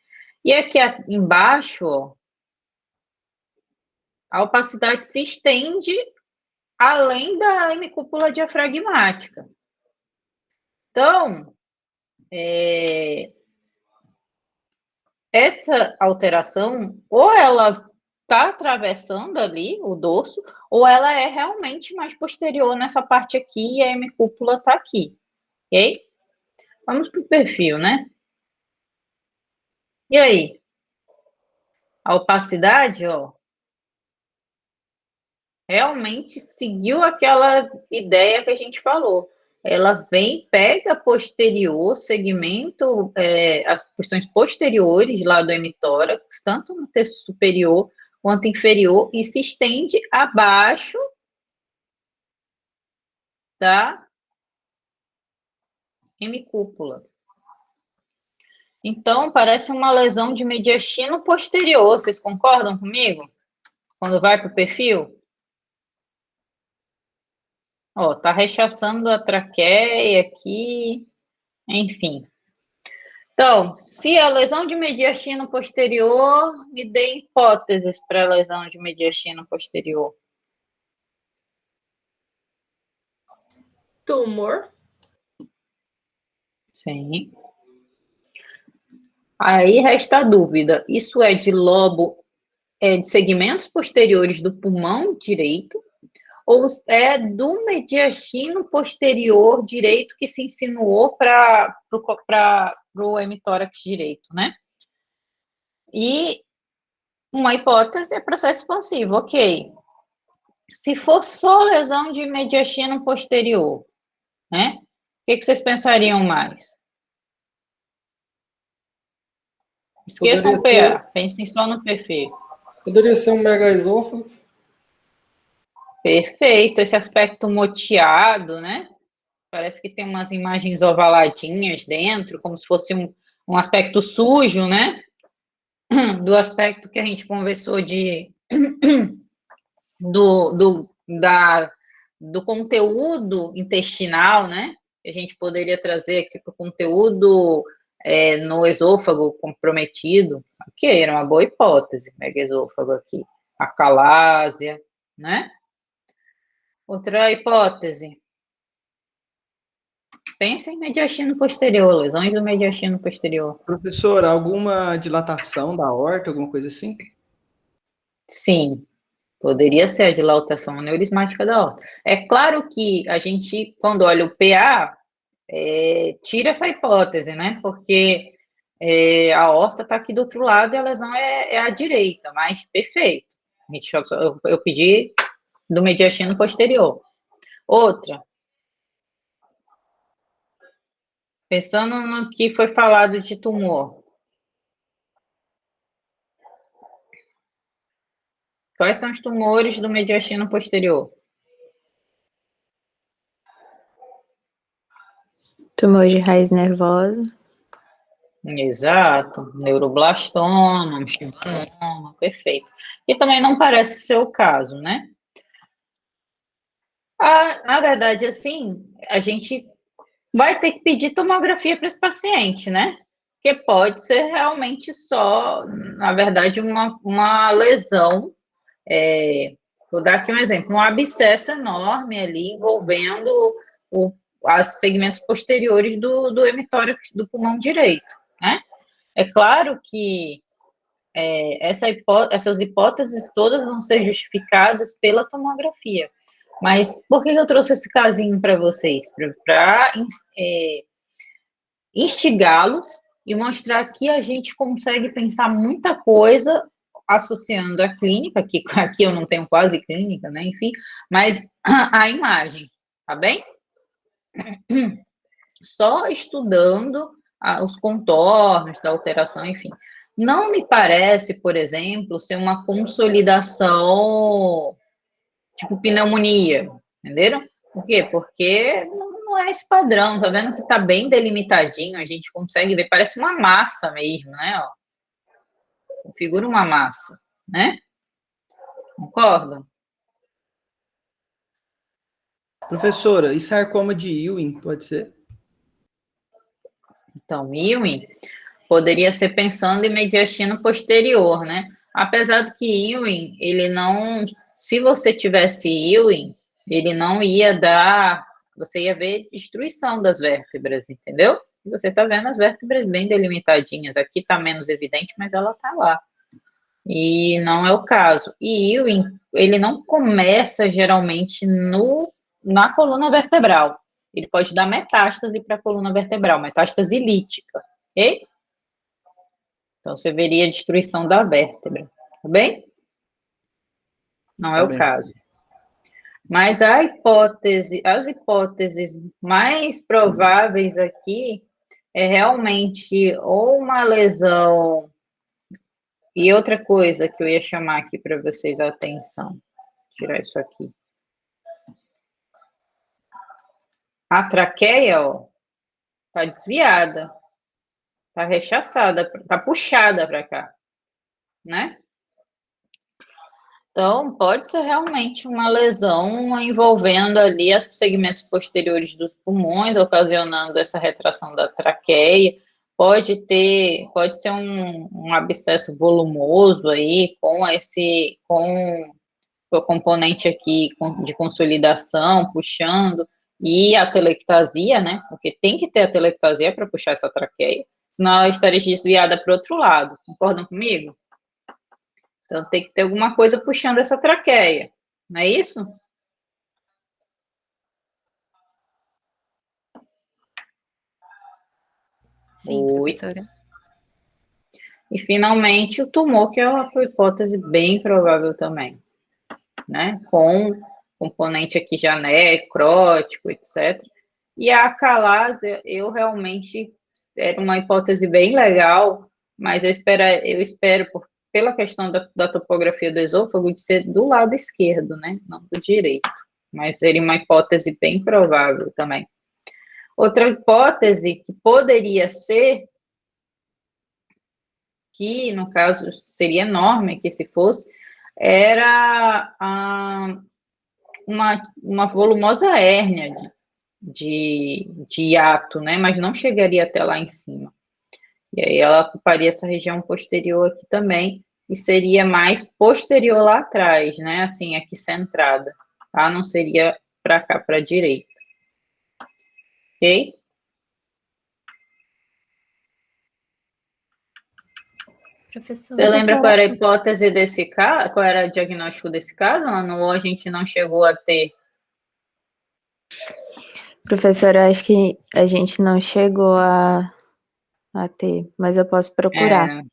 E aqui embaixo, ó, a opacidade se estende além da hemicúpula diafragmática. Então, essa alteração, ou ela está atravessando ali o dorso, ou ela é realmente mais posterior nessa parte aqui e a hemicúpula está aqui, ok? Vamos para o perfil, né? E aí? A opacidade, ó, realmente seguiu aquela ideia que a gente falou. Ela vem, pega posterior, segmento, as porções posteriores lá do hemitórax, tanto no terço superior quanto inferior, e se estende abaixo da hemicúpula. Então, parece uma lesão de mediastino posterior, vocês concordam comigo? Quando vai para o perfil? Ó, tá rechaçando a traqueia aqui, enfim. Então, se a lesão de mediastino posterior, me dê hipóteses para a lesão de mediastino posterior. Tumor. Sim. Aí resta a dúvida, isso é de lobo, de segmentos posteriores do pulmão direito, ou é do mediastino posterior direito que se insinuou para o hemitórax direito, né? E uma hipótese é processo expansivo, ok. Se for só lesão de mediastino posterior, né? O que vocês pensariam mais? Esqueçam o PA, pensem só no perfil. Poderia ser um megaesôfago. Perfeito, esse aspecto moteado, né? Parece que tem umas imagens ovaladinhas dentro, como se fosse um aspecto sujo, né? Do aspecto que a gente conversou do conteúdo intestinal, né? Que a gente poderia trazer aqui para o conteúdo no esôfago comprometido. Ok, era uma boa hipótese, megaesôfago aqui. Acalásia, né? Outra hipótese. Pensa em mediastino posterior, lesões do mediastino posterior. Professor, alguma dilatação da aorta, alguma coisa assim? Sim, poderia ser a dilatação aneurismática da aorta. É claro que a gente, quando olha o PA, tira essa hipótese, né? Porque a aorta está aqui do outro lado e a lesão é à direita, mas perfeito. Eu pedi do mediastino posterior. Outra. Pensando no que foi falado de tumor. Quais são os tumores do mediastino posterior? Tumor de raiz nervosa. Exato, neuroblastoma, schwannoma, perfeito. E também não parece ser o caso, né? Na verdade, assim, a gente vai ter que pedir tomografia para esse paciente, né? Porque pode ser realmente só, na verdade, uma lesão. Vou dar aqui um exemplo, um abscesso enorme ali envolvendo os segmentos posteriores do hemitórax do pulmão direito, né? É claro que essas hipóteses todas vão ser justificadas pela tomografia. Mas por que eu trouxe esse casinho para vocês? Para instigá-los e mostrar que a gente consegue pensar muita coisa associando a clínica, que aqui eu não tenho quase clínica, né, enfim, mas a imagem, tá bem? Só estudando os contornos da alteração, enfim. Não me parece, por exemplo, ser uma consolidação tipo pneumonia, entenderam? Por quê? Porque não é esse padrão, tá vendo que tá bem delimitadinho, a gente consegue ver, parece uma massa mesmo, né, ó. Configura uma massa, né? Concordam? Professora, e sarcoma de Ewing, pode ser? Então, Ewing poderia ser pensando em mediastino posterior, né? Apesar do que Ewing, ele não, se você tivesse Ewing, ele não ia dar, você ia ver destruição das vértebras, entendeu? Você tá vendo as vértebras bem delimitadinhas, aqui tá menos evidente, mas ela tá lá. E não é o caso. E Ewing, ele não começa geralmente na coluna vertebral. Ele pode dar metástase para a coluna vertebral, metástase lítica, ok? Então, você veria a destruição da vértebra, tá bem? Não é Tá o bem. caso. Mas as hipóteses mais prováveis aqui é realmente ou uma lesão. E outra coisa que eu ia chamar aqui para vocês a atenção, tirar isso aqui. A traqueia, ó, tá desviada, tá rechaçada, tá puxada para cá, né? Então, pode ser realmente uma lesão envolvendo ali os segmentos posteriores dos pulmões, ocasionando essa retração da traqueia. Pode ser um abscesso volumoso aí, com o componente aqui de consolidação, puxando, e a telectasia, né? Porque tem que ter a telectasia para puxar essa traqueia, senão ela estaria desviada para o outro lado. Concordam comigo? Então, tem que ter alguma coisa puxando essa traqueia, não é isso? Sim, Oi. professora. E, finalmente, o tumor, que é uma hipótese bem provável também, né? Com componente aqui já necrótico, etc. E a acalásia, eu realmente, era uma hipótese bem legal, mas eu espero pela questão da topografia do esôfago, de ser do lado esquerdo, né? Não do direito. Mas seria uma hipótese bem provável também. Outra hipótese que poderia ser, que no caso seria enorme que se fosse, era uma volumosa hérnia de hiato, né? Mas não chegaria até lá em cima. E aí ela ocuparia essa região posterior aqui também, e seria mais posterior lá atrás, né? Assim, aqui centrada, tá? Não seria para cá, para a direita. Ok? Professora. Você lembra qual era a hipótese desse caso? Qual era o diagnóstico desse caso? Ou a gente não chegou a ter? Professora, acho que a gente não chegou a ter, mas eu posso procurar.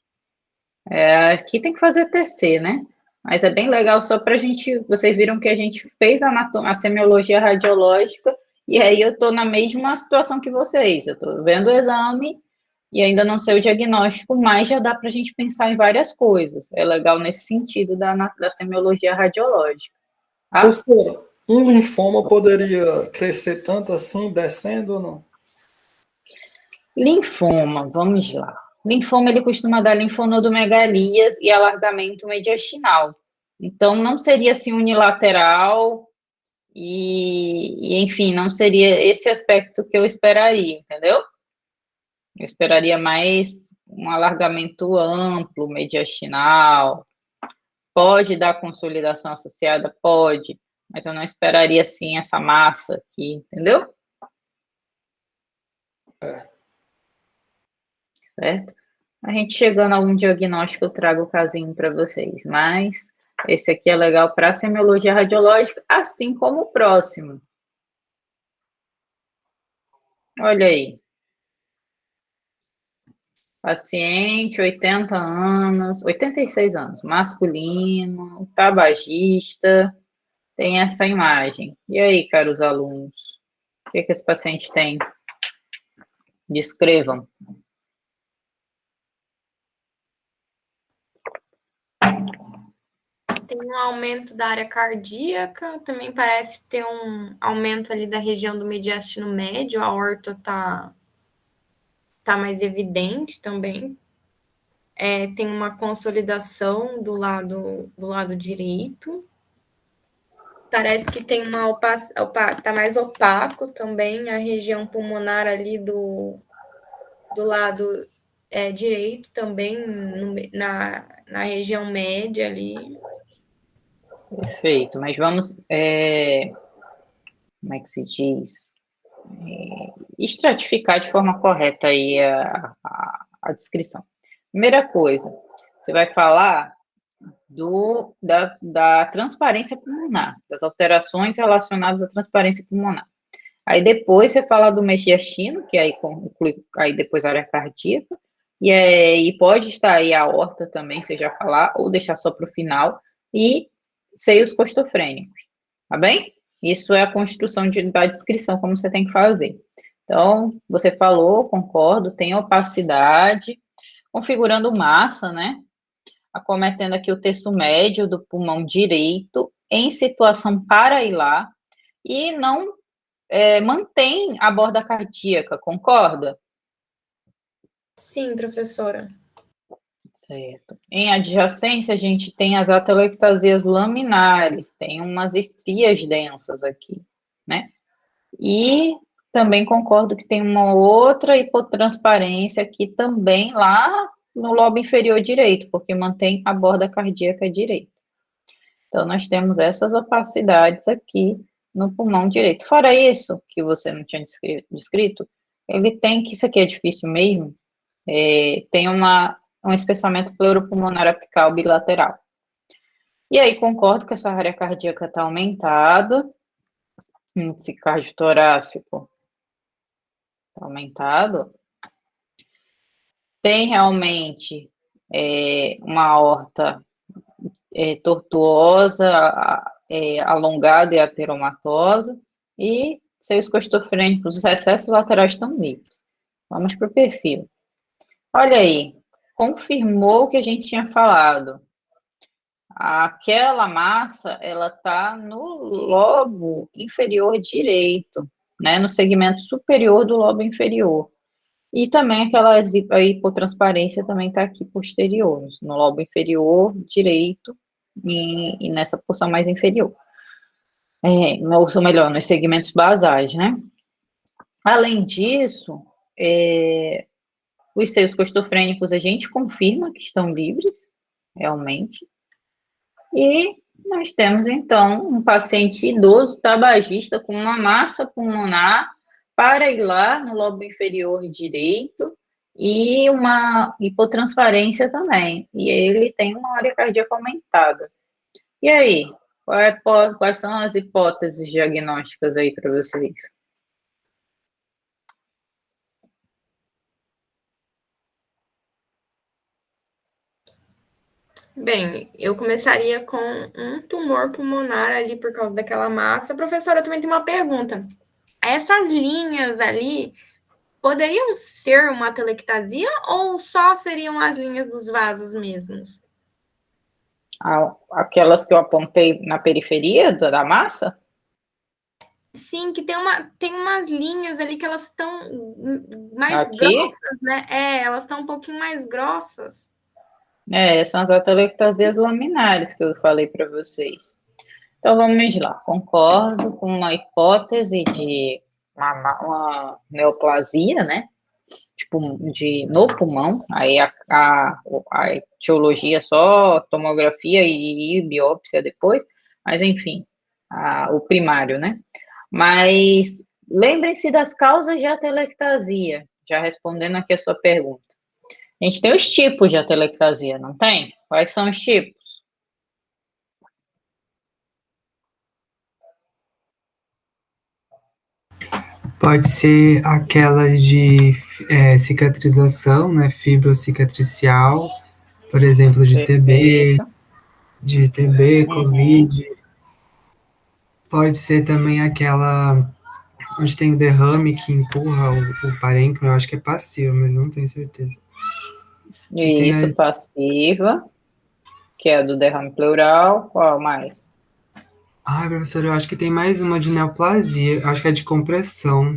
Aqui tem que fazer TC, né? Mas é bem legal só para a gente. Vocês viram que a gente fez a semiologia radiológica, e aí eu estou na mesma situação que vocês. Eu estou vendo o exame e ainda não sei o diagnóstico, mas já dá para a gente pensar em várias coisas. É legal nesse sentido da semiologia radiológica. Tá? Professora, um linfoma poderia crescer tanto assim, descendo ou não? Linfoma, vamos lá. Linfoma, ele costuma dar linfonodomegalias e alargamento mediastinal. Então, não seria assim unilateral enfim, não seria esse aspecto que eu esperaria, entendeu? Eu esperaria mais um alargamento amplo, mediastinal. Pode dar consolidação associada? Pode, mas eu não esperaria, assim, essa massa aqui, entendeu? Certo? A gente chegando a algum diagnóstico, eu trago o casinho para vocês, mas esse aqui é legal para a semiologia radiológica, assim como o próximo. Olha aí. Paciente, 80 anos, 86 anos, masculino, tabagista, tem essa imagem. E aí, caros alunos, o que esse paciente tem? Descrevam. Tem um aumento da área cardíaca, também parece ter um aumento ali da região do mediastino médio, a aorta tá mais evidente também. Tem uma consolidação do lado direito. Parece que tem tá mais opaco também a região pulmonar ali do lado direito também, na região média ali. Perfeito, mas vamos, como é que se diz? Estratificar de forma correta aí a descrição. Primeira coisa, você vai falar da transparência pulmonar, das alterações relacionadas à transparência pulmonar. Aí depois você fala do mediastino, que aí inclui aí depois a área cardíaca, e pode estar aí a aorta também, você já falar, ou deixar só para o final, e seios costofrênicos, tá bem? Isso é a construção da descrição, como você tem que fazer. Então, você falou, concordo, tem opacidade, configurando massa, né? Acometendo aqui o terço médio do pulmão direito, em situação parailar, e não mantém a borda cardíaca, concorda? Sim, professora. Certo. Em adjacência, a gente tem as atelectasias laminares, tem umas estrias densas aqui, né? E também concordo que tem uma outra hipotransparência aqui também lá no lobo inferior direito, porque mantém a borda cardíaca direita. Então, nós temos essas opacidades aqui no pulmão direito. Fora isso, que você não tinha descrito, ele tem, que isso aqui é difícil mesmo, tem um espessamento pleuropulmonar apical bilateral. E aí, concordo que essa área cardíaca está aumentada, índice cardiotorácico está aumentado. Tem realmente uma aorta tortuosa, alongada e ateromatosa, e seios costofrênicos, os excessos laterais estão livres. Vamos para o perfil. Olha aí, confirmou o que a gente tinha falado. Aquela massa, ela está no lobo inferior direito, né, no segmento superior do lobo inferior. E também a hipotransparência também está aqui posterior, no lobo inferior direito e nessa porção mais inferior. Ou melhor, nos segmentos basais, né? Além disso, os seios costofrênicos a gente confirma que estão livres, realmente. E nós temos, então, um paciente idoso tabagista com uma massa pulmonar parailar no lobo inferior direito e uma hipotransparência também. E ele tem uma área cardíaca aumentada. E aí, quais são as hipóteses diagnósticas aí para vocês? Bem, eu começaria com um tumor pulmonar ali por causa daquela massa. Professora, eu também tenho uma pergunta. Essas linhas ali poderiam ser uma atelectasia ou só seriam as linhas dos vasos mesmos? Aquelas que eu apontei na periferia da massa? Sim, que tem umas linhas ali que elas estão mais Aqui? grossas, né? Elas estão um pouquinho mais grossas. São as atelectasias laminares que eu falei para vocês. Então, vamos lá. Concordo com uma hipótese de uma neoplasia, né? Tipo, no pulmão. Aí a etiologia é só tomografia e biópsia depois. Mas, enfim, o primário, né? Mas lembrem-se das causas de atelectasia, já respondendo aqui a sua pergunta. A gente tem os tipos de atelectasia, não tem? Quais são os tipos? Pode ser aquelas de cicatrização, né? Fibrocicatricial, por exemplo, Perfeito. de TB, Uhum. COVID. Pode ser também aquela onde tem o derrame que empurra o parênquima, eu acho que é passiva, mas não tenho certeza. E tem Isso, passiva, que é a do derrame pleural. Qual mais? professor, eu acho que tem mais uma de neoplasia, acho que é de compressão.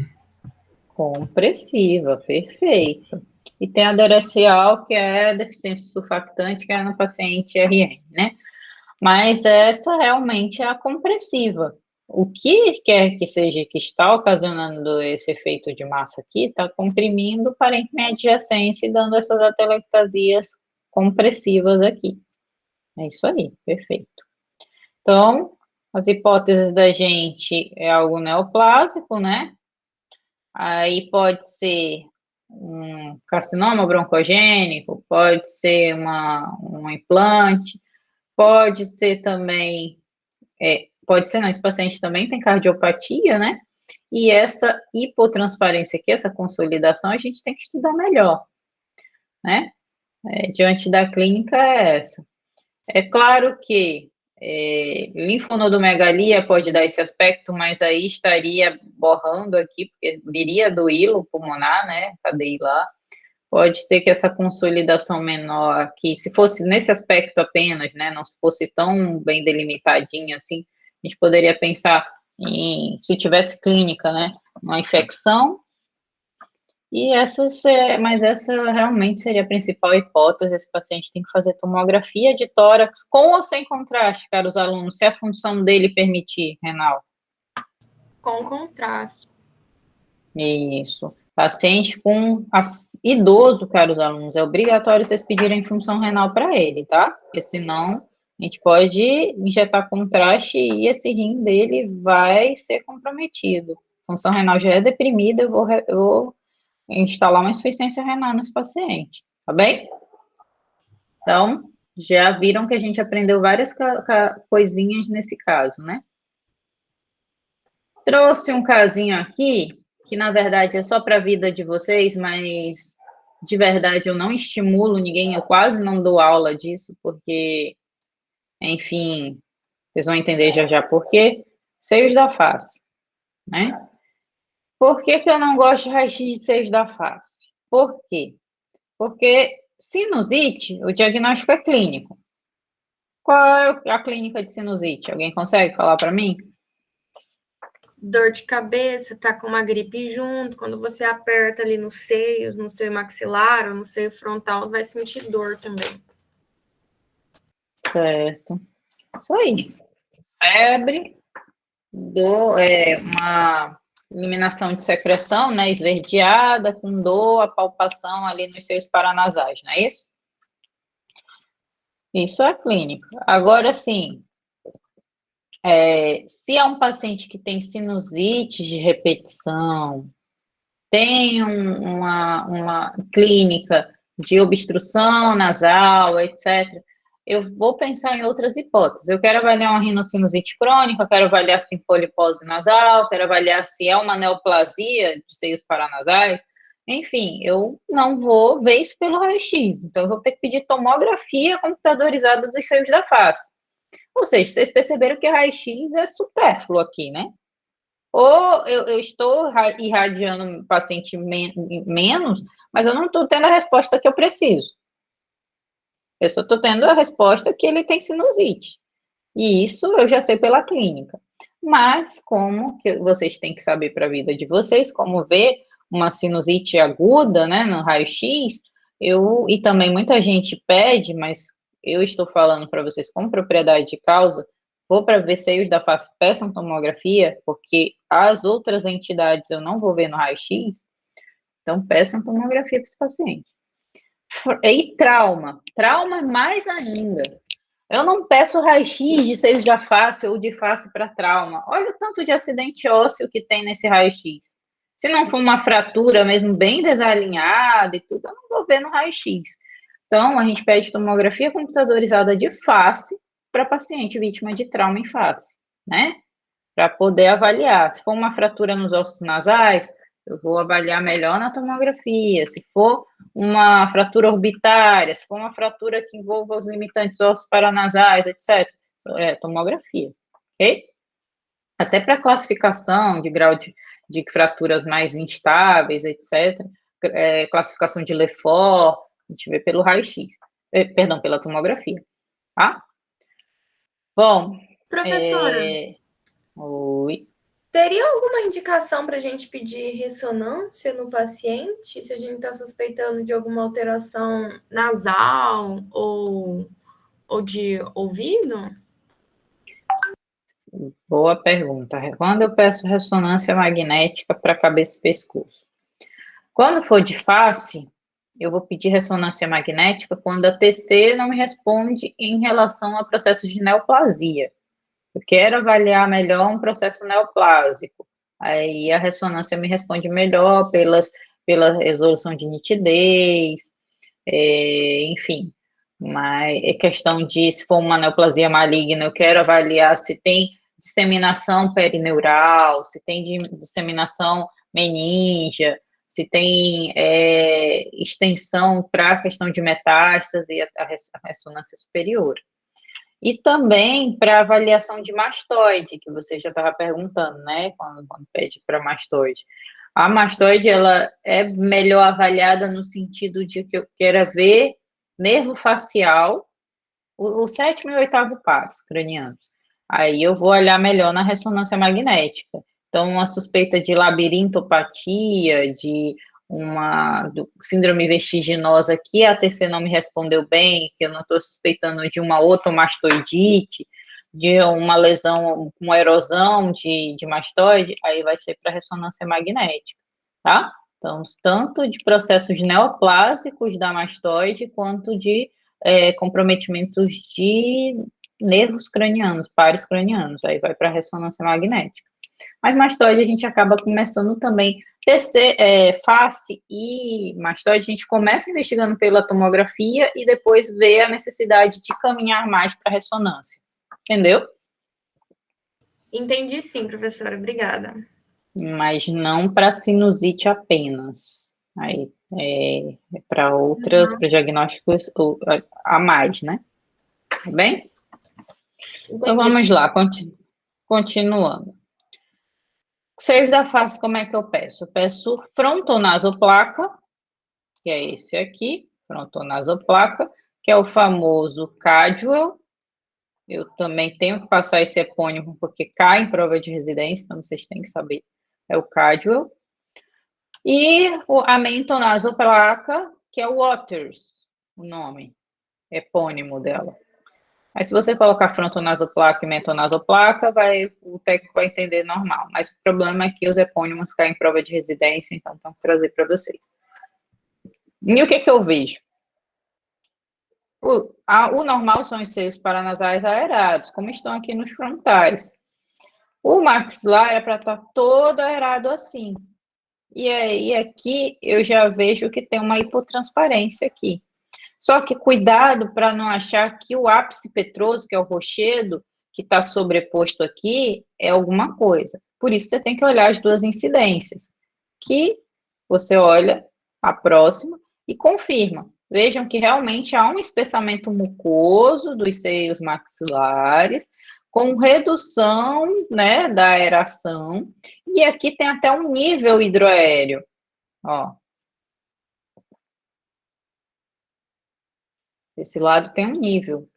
Compressiva, perfeito. E tem a DRSal, que é deficiência surfactante, que é no paciente RN, né? Mas essa realmente é a compressiva. O que quer que seja que está ocasionando esse efeito de massa aqui, está comprimindo o parênquima adjacência e dando essas atelectasias compressivas aqui. É isso aí, perfeito. Então, as hipóteses da gente é algo neoplásico, né? Aí pode ser um carcinoma broncogênico, pode ser um implante, pode ser também, pode ser não, esse paciente também tem cardiopatia, né? E essa hipotransparência aqui, essa consolidação, a gente tem que estudar melhor, né? Diante da clínica é essa. É claro que linfonodomegalia pode dar esse aspecto, mas aí estaria borrando aqui, porque viria do hilo pulmonar, né? Cadê lá? Pode ser que essa consolidação menor aqui, se fosse nesse aspecto apenas, né? Não fosse tão bem delimitadinha assim, a gente poderia pensar em, se tivesse clínica, né? Uma infecção. Mas essa realmente seria a principal hipótese. Esse paciente tem que fazer tomografia de tórax com ou sem contraste, caros alunos, se a função dele permitir, renal. Com contraste. Isso. Paciente com idoso, caros alunos, é obrigatório vocês pedirem função renal para ele, tá? Porque senão a gente pode injetar contraste e esse rim dele vai ser comprometido. Função renal já é deprimida, eu vou instalar uma insuficiência renal nesse paciente, tá bem? Então, já viram que a gente aprendeu várias coisinhas nesse caso, né? Trouxe um casinho aqui, que na verdade é só para a vida de vocês, mas de verdade eu não estimulo ninguém, eu quase não dou aula disso, porque, enfim, vocês vão entender já já por quê. Seios da face, né? Por que que eu não gosto de raio-x de seios da face? Por quê? Porque sinusite, o diagnóstico é clínico. Qual é a clínica de sinusite? Alguém consegue falar para mim? Dor de cabeça, tá com uma gripe junto, quando você aperta ali nos seios, no seio maxilar ou no seio frontal, vai sentir dor também. Certo. Isso aí. Febre, uma eliminação de secreção, né, esverdeada, com dor, a palpação ali nos seios paranasais, não é isso? Isso é clínica. Agora, sim, se é um paciente que tem sinusite de repetição, tem uma clínica de obstrução nasal, etc., eu vou pensar em outras hipóteses. Eu quero avaliar uma rinocinusite crônica, quero avaliar se tem polipose nasal, quero avaliar se é uma neoplasia de seios paranasais. Enfim, eu não vou ver isso pelo raio-x. Então, eu vou ter que pedir tomografia computadorizada dos seios da face. Ou seja, vocês perceberam que o raio-x é supérfluo aqui, né? Ou eu estou irradiando o paciente menos, mas eu não estou tendo a resposta que eu preciso. Eu só estou tendo a resposta que ele tem sinusite. E isso eu já sei pela clínica. Mas como que vocês têm que saber para a vida de vocês, como ver uma sinusite aguda, né, no raio-x, e também muita gente pede, mas eu estou falando para vocês com propriedade de causa, vou para ver seios da face, peçam tomografia, porque as outras entidades eu não vou ver no raio-x, então peçam tomografia para esse paciente. E trauma mais ainda. Eu não peço raio-x de seios da face ou de face para trauma. Olha o tanto de acidente ósseo que tem nesse raio-x. Se não for uma fratura mesmo bem desalinhada e tudo, eu não vou ver no raio-x. Então, a gente pede tomografia computadorizada de face para paciente vítima de trauma em face, né? para poder avaliar. Se for uma fratura nos ossos nasais, eu vou avaliar melhor na tomografia. Se for uma fratura orbitária, se for uma fratura que envolva os limitantes ossos paranasais, etc., tomografia, ok? Até para classificação de grau de fraturas mais instáveis, etc., classificação de Lefort, a gente vê pelo raio-x, perdão, pela tomografia, tá? Bom, Professora, oi. teria alguma indicação para a gente pedir ressonância no paciente, se a gente está suspeitando de alguma alteração nasal ou de ouvido? Boa pergunta. Quando eu peço ressonância magnética para cabeça e pescoço? Quando for de face, eu vou pedir ressonância magnética quando a TC não me responde em relação a processo de neoplasia. Eu quero avaliar melhor um processo neoplásico. Aí a ressonância me responde melhor pela resolução de nitidez, enfim. Mas é questão de, se for uma neoplasia maligna, eu quero avaliar se tem disseminação perineural, se tem disseminação meníngea, se tem extensão para a questão de metástase e a ressonância superior. E também para avaliação de mastoide, que você já estava perguntando, né, quando pede para mastoide. A mastoide, ela é melhor avaliada no sentido de que eu quero ver nervo facial, o 7º e 8º pares cranianos. Aí eu vou olhar melhor na ressonância magnética. Então, uma suspeita de labirintopatia, de uma síndrome vertiginosa que a TC não me respondeu bem, que eu não estou suspeitando de uma otomastoidite, de uma lesão, uma erosão de mastoide, aí vai ser para ressonância magnética, tá? Então, tanto de processos neoplásicos da mastoide, quanto de comprometimentos de nervos cranianos, pares cranianos, aí vai para ressonância magnética. Mas mastoide a gente acaba começando também, face e mastoide, a gente começa investigando pela tomografia e depois vê a necessidade de caminhar mais para ressonância. Entendeu? Entendi sim, professora. Obrigada. Mas não para sinusite apenas. Aí para outras, para diagnósticos a mais, né? Tá bem? Entendi. Então vamos lá, continuando. Seios da face, como é que eu peço? Eu peço frontonasoplaca, que é esse aqui, frontonasoplaca, que é o famoso Cadwell. Eu também tenho que passar esse epônimo, porque cai em prova de residência, então vocês têm que saber. É o Cadwell. E a mentonasoplaca, que é o Waters, o nome epônimo dela. Mas se você colocar frontonasoplaca e mentonasoplaca, o técnico vai entender normal. Mas o problema é que os epônimos caem em prova de residência, então tenho que trazer para vocês. E o que eu vejo? O normal são os seios paranasais aerados, como estão aqui nos frontais. O maxilar era para estar todo aerado assim. E aí aqui eu já vejo que tem uma hipotransparência aqui. Só que cuidado para não achar que o ápice petroso, que é o rochedo, que está sobreposto aqui, é alguma coisa. Por isso você tem que olhar as duas incidências, que você olha a próxima e confirma. Vejam que realmente há um espessamento mucoso dos seios maxilares, com redução, né, da aeração, e aqui tem até um nível hidroaéreo, ó. Esse lado tem um nível.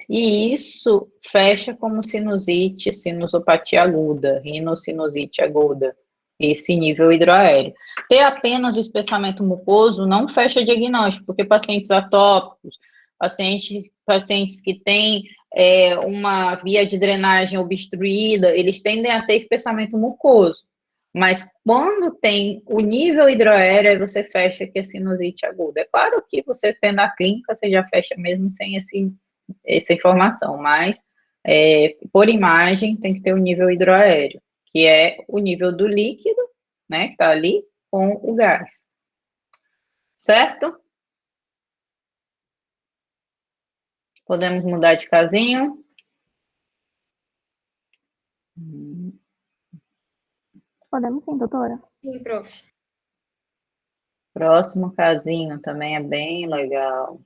E isso fecha como sinusite, sinusopatia aguda, rinocinusite aguda, esse nível hidroaéreo. Ter apenas o espessamento mucoso não fecha diagnóstico, porque pacientes atópicos, pacientes que têm uma via de drenagem obstruída, eles tendem a ter espessamento mucoso. Mas quando tem o nível hidroaéreo, aí você fecha que é sinusite aguda. É claro que você tendo a clínica, você já fecha mesmo sem essa informação, mas por imagem tem que ter o nível hidroaéreo, que é o nível do líquido, né, que está ali, com o gás. Certo? Podemos mudar de casinho? Podemos sim, doutora. Sim, prof. Próximo casinho também é bem legal.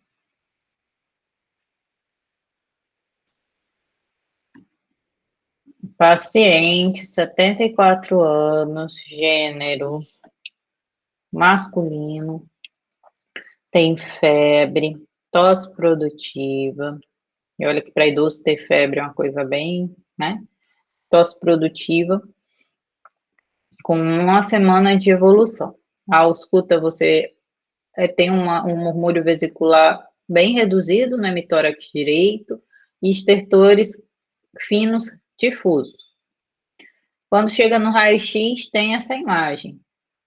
Paciente, 74 anos, gênero masculino, tem febre, tosse produtiva. E olha que para idoso ter febre é uma coisa bem, né? Tosse produtiva, com 1 semana de evolução. A ausculta você tem um murmúrio vesicular bem reduzido no hemitórax direito e estertores finos difusos. Quando chega no raio-x, tem essa imagem.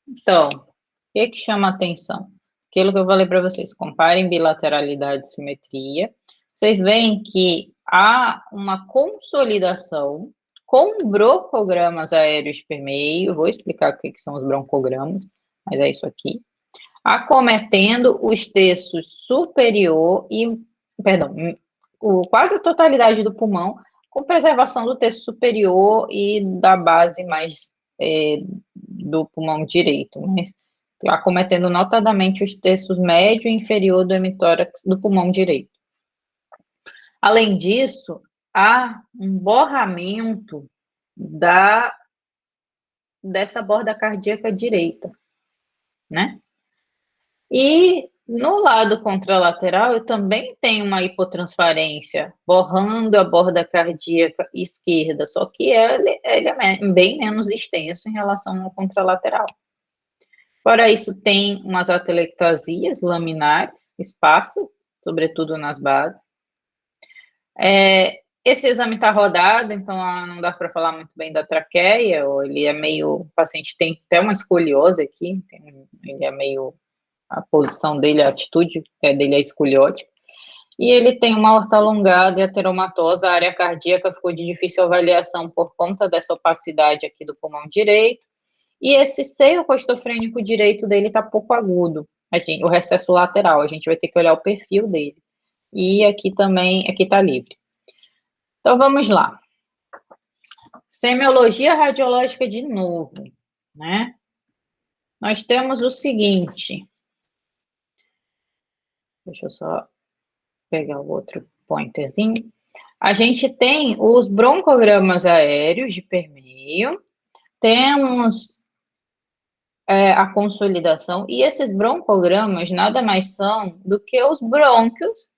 Então, o que chama atenção? Aquilo que eu falei para vocês, comparem bilateralidade e simetria. Vocês veem que há uma consolidação com broncogramas aéreos permeio. Vou explicar o que são os broncogramas, mas é isso aqui. Acometendo os terços superior e, perdão, quase a totalidade do pulmão, com preservação do terço superior e da base mais do pulmão direito, mas acometendo notadamente os terços médio e inferior do hemitórax do pulmão direito. Além disso, há um borramento dessa borda cardíaca direita, né? E no lado contralateral, eu também tenho uma hipotransparência, borrando a borda cardíaca esquerda, só que ele é bem menos extenso em relação ao contralateral. Fora isso, tem umas atelectasias laminares, esparsas, sobretudo nas bases. Esse exame está rodado, então não dá para falar muito bem da traqueia, ou ele é meio... O paciente tem até uma escoliose aqui, ele é meio... A posição dele, a atitude dele é escoliótica. E ele tem uma aorta alongada e ateromatosa, a área cardíaca ficou de difícil avaliação por conta dessa opacidade aqui do pulmão direito. E esse seio costofrênico direito dele está pouco agudo, o recesso lateral, a gente vai ter que olhar o perfil dele. E aqui também, aqui está livre. Então, vamos lá. Semiologia radiológica de novo, né? Nós temos o seguinte... Deixa eu só pegar o outro pointerzinho. A gente tem os broncogramas aéreos de permeio, temos a consolidação, e esses broncogramas nada mais são do que os brônquios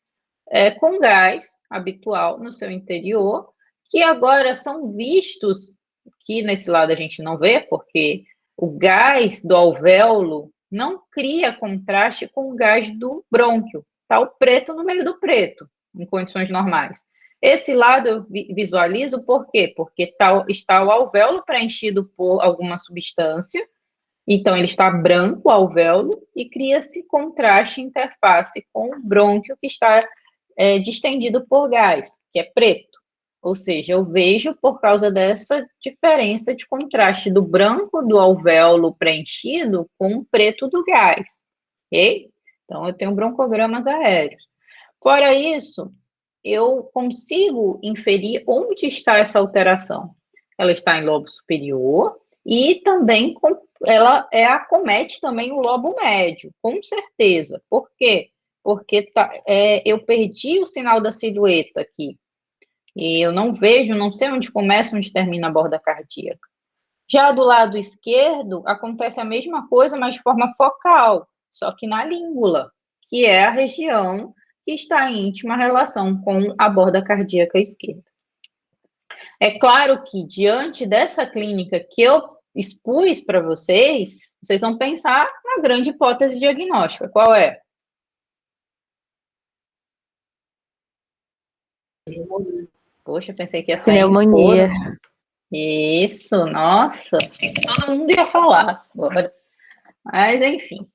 com gás habitual no seu interior, que agora são vistos, que nesse lado a gente não vê, porque o gás do alvéolo não cria contraste com o gás do brônquio. Está o preto no meio do preto, em condições normais. Esse lado eu visualizo por quê? Porque está o alvéolo preenchido por alguma substância, então ele está branco, o alvéolo, e cria-se contraste interface com o brônquio que está distendido por gás, que é preto. Ou seja, eu vejo por causa dessa diferença de contraste do branco do alvéolo preenchido com o preto do gás, ok? Então, eu tenho broncogramas aéreos. Fora isso, eu consigo inferir onde está essa alteração. Ela está em lobo superior e também ela acomete também o lobo médio, com certeza. Por quê? Porque eu perdi o sinal da silhueta aqui. E eu não vejo, não sei onde começa, onde termina a borda cardíaca. Já do lado esquerdo, acontece a mesma coisa, mas de forma focal, só que na língula, que é a região que está em íntima relação com a borda cardíaca esquerda. É claro que, diante dessa clínica que eu expus para vocês, vocês vão pensar na grande hipótese diagnóstica. Qual é? Poxa, pensei que ia sair Pneumonia. Isso, nossa, todo mundo ia falar agora. Mas, enfim.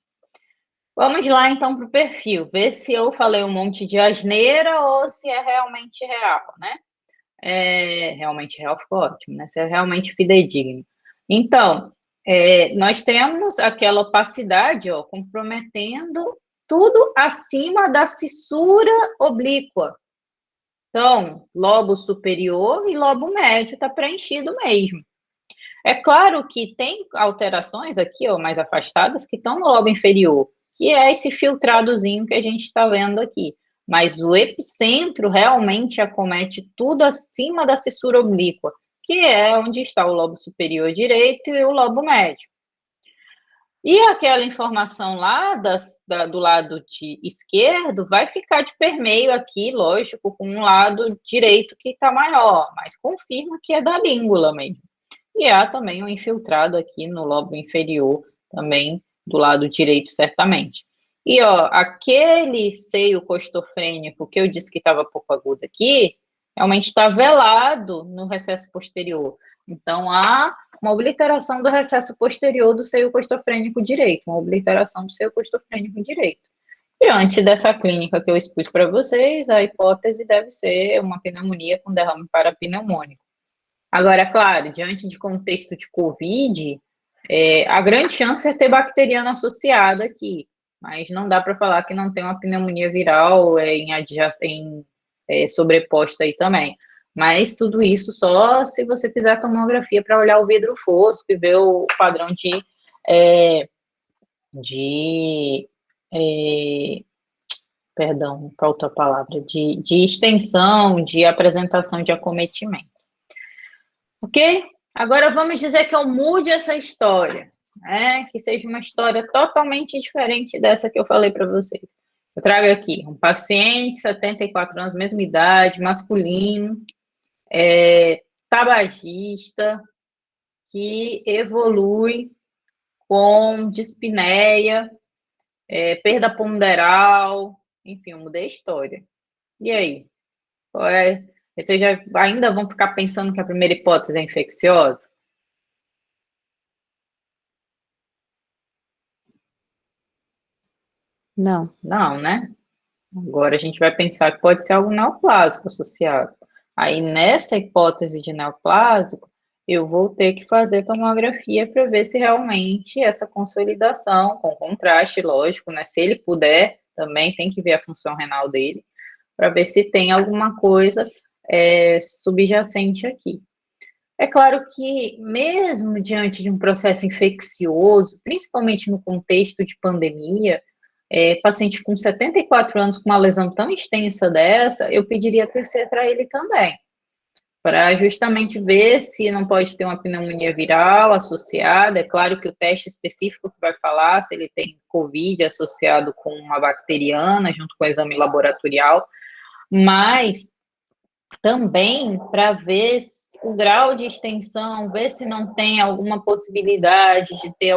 Vamos lá, então, para o perfil. Ver se eu falei um monte de asneira ou se é realmente real, né? Realmente real ficou ótimo, né? Se é realmente fidedigno. Então, nós temos aquela opacidade, ó, comprometendo tudo acima da cissura oblíqua. Então, lobo superior e lobo médio está preenchido mesmo. É claro que tem alterações aqui, ó, mais afastadas, que estão no lobo inferior, que é esse filtradozinho que a gente está vendo aqui. Mas o epicentro realmente acomete tudo acima da cissura oblíqua, que é onde está o lobo superior direito e o lobo médio. E aquela informação lá do lado esquerdo vai ficar de permeio aqui, lógico, com um lado direito que está maior, mas confirma que é da língula mesmo. E há também um infiltrado aqui no lobo inferior, também do lado direito, certamente. E, ó, aquele seio costofrênico que eu disse que estava pouco agudo aqui, realmente está velado no recesso posterior. Então, há uma obliteração do recesso posterior do seio costofrênico direito, uma obliteração do seio costofrênico direito. Diante dessa clínica que eu expus para vocês, a hipótese deve ser uma pneumonia com derrame parapneumônico. Agora, claro, diante de contexto de COVID, a grande chance é ter bacteriana associada aqui, mas não dá para falar que não tem uma pneumonia viral sobreposta aí também. Mas tudo isso só se você fizer a tomografia para olhar o vidro fosco e ver o padrão perdão, faltou a palavra, de extensão, de apresentação de acometimento. Ok? Agora vamos dizer que eu mude essa história, né? Que seja uma história totalmente diferente dessa que eu falei para vocês. Eu trago aqui um paciente, 74 anos, mesma idade, masculino, tabagista, que evolui com dispneia, perda ponderal, enfim, eu mudei a história. E aí? Vocês já ainda vão ficar pensando que a primeira hipótese é infecciosa? Não. Não, né? Agora a gente vai pensar que pode ser algo neoplásico associado. Aí, nessa hipótese de neoplásico, eu vou ter que fazer tomografia para ver se realmente essa consolidação, com contraste, lógico, né? Se ele puder, também tem que ver a função renal dele, para ver se tem alguma coisa subjacente aqui. É claro que, mesmo diante de um processo infeccioso, principalmente no contexto de pandemia, paciente com 74 anos com uma lesão tão extensa dessa, eu pediria TC para ele também, para justamente ver se não pode ter uma pneumonia viral associada. É claro que o teste específico que vai falar se ele tem COVID associado com uma bacteriana, junto com o exame laboratorial, mas também para ver o grau de extensão, ver se não tem alguma possibilidade de ter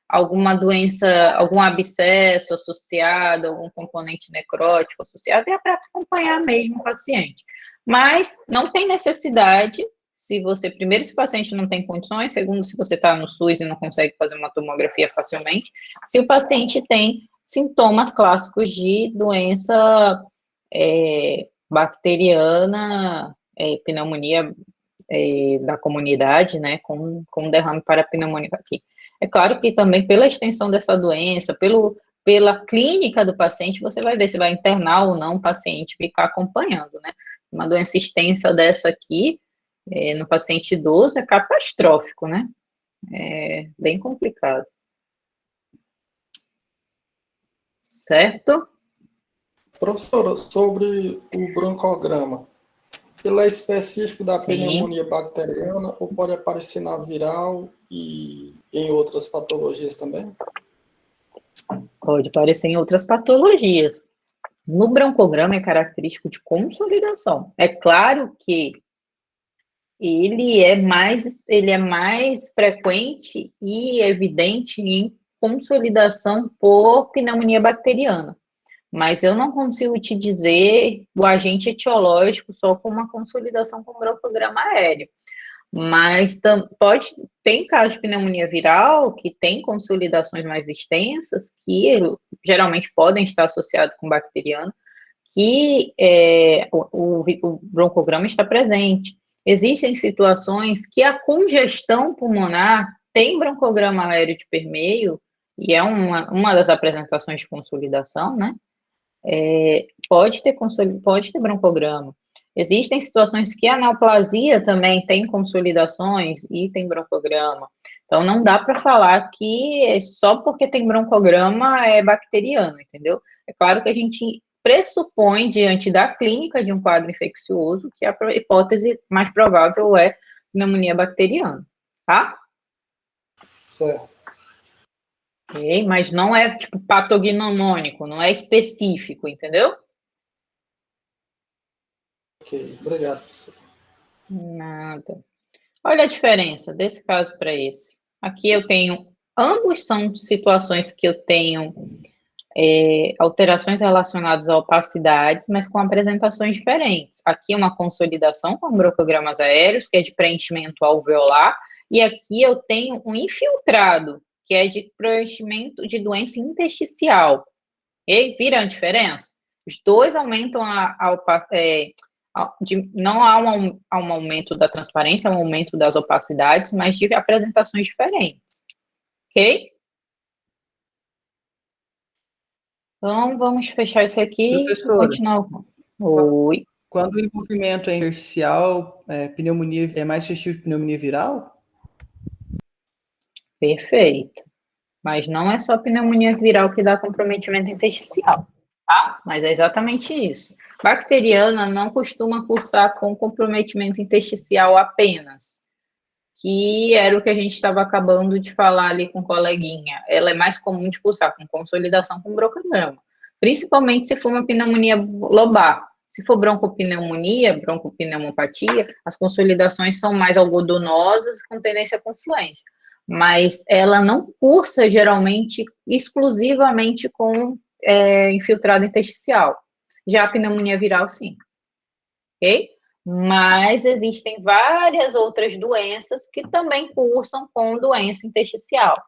alguma doença, algum abscesso associado, algum componente necrótico associado, é para acompanhar mesmo o paciente. Mas não tem necessidade, se o paciente não tem condições, segundo, se você está no SUS e não consegue fazer uma tomografia facilmente, se o paciente tem sintomas clássicos de doença bacteriana, pneumonia da comunidade, né, com derrame parapneumônico aqui. É claro que também pela extensão dessa doença, pela clínica do paciente, você vai ver se vai internar ou não o paciente, ficar acompanhando, né. Uma doença extensa dessa aqui, no paciente idoso, é catastrófico, né, é bem complicado. Certo? Professora, sobre o broncograma, ele é específico da pneumonia bacteriana ou pode aparecer na viral e em outras patologias também? Pode aparecer em outras patologias. No broncograma é característico de consolidação. É claro que ele é mais frequente e evidente em consolidação por pneumonia bacteriana. Mas eu não consigo te dizer o agente etiológico só com uma consolidação com broncograma aéreo. Mas tem casos de pneumonia viral que tem consolidações mais extensas, que geralmente podem estar associados com bacteriano, que o broncograma está presente. Existem situações que a congestão pulmonar tem broncograma aéreo de permeio, e é uma das apresentações de consolidação, né? Pode ter broncograma. Existem situações que a neoplasia também tem consolidações e tem broncograma. Então, não dá para falar que só porque tem broncograma é bacteriano, entendeu? É claro que a gente pressupõe, diante da clínica de um quadro infeccioso, que a hipótese mais provável é pneumonia bacteriana, tá? Certo. Ok, mas não é, tipo, patognomônico, não é específico, entendeu? Ok, obrigado, professor. Nada. Olha a diferença desse caso para esse. Aqui eu tenho, ambos são situações que eu tenho alterações relacionadas a opacidades, mas com apresentações diferentes. Aqui uma consolidação com broncоgramas aéreos, que é de preenchimento alveolar, e aqui eu tenho um infiltrado, que é de preenchimento de doença intersticial. E vira a diferença? Os dois aumentam não há um aumento da transparência, há um aumento das opacidades, mas de apresentações diferentes. Ok? Então, vamos fechar isso aqui e continuar. Oi. Quando o envolvimento é intersticial, pneumonia é mais sugestivo de pneumonia viral? Perfeito. Mas não é só pneumonia viral que dá comprometimento intersticial, tá? Mas é exatamente isso. Bacteriana não costuma cursar com comprometimento intersticial apenas, que era o que a gente estava acabando de falar ali com o coleguinha. Ela é mais comum de cursar com consolidação com broncograma, principalmente se for uma pneumonia lobar. Se for broncopneumonia, broncopneumopatia, as consolidações são mais algodonosas, com tendência à confluência. Mas ela não cursa, geralmente, exclusivamente com infiltrado intersticial. Já a pneumonia viral, sim. Ok? Mas existem várias outras doenças que também cursam com doença intersticial,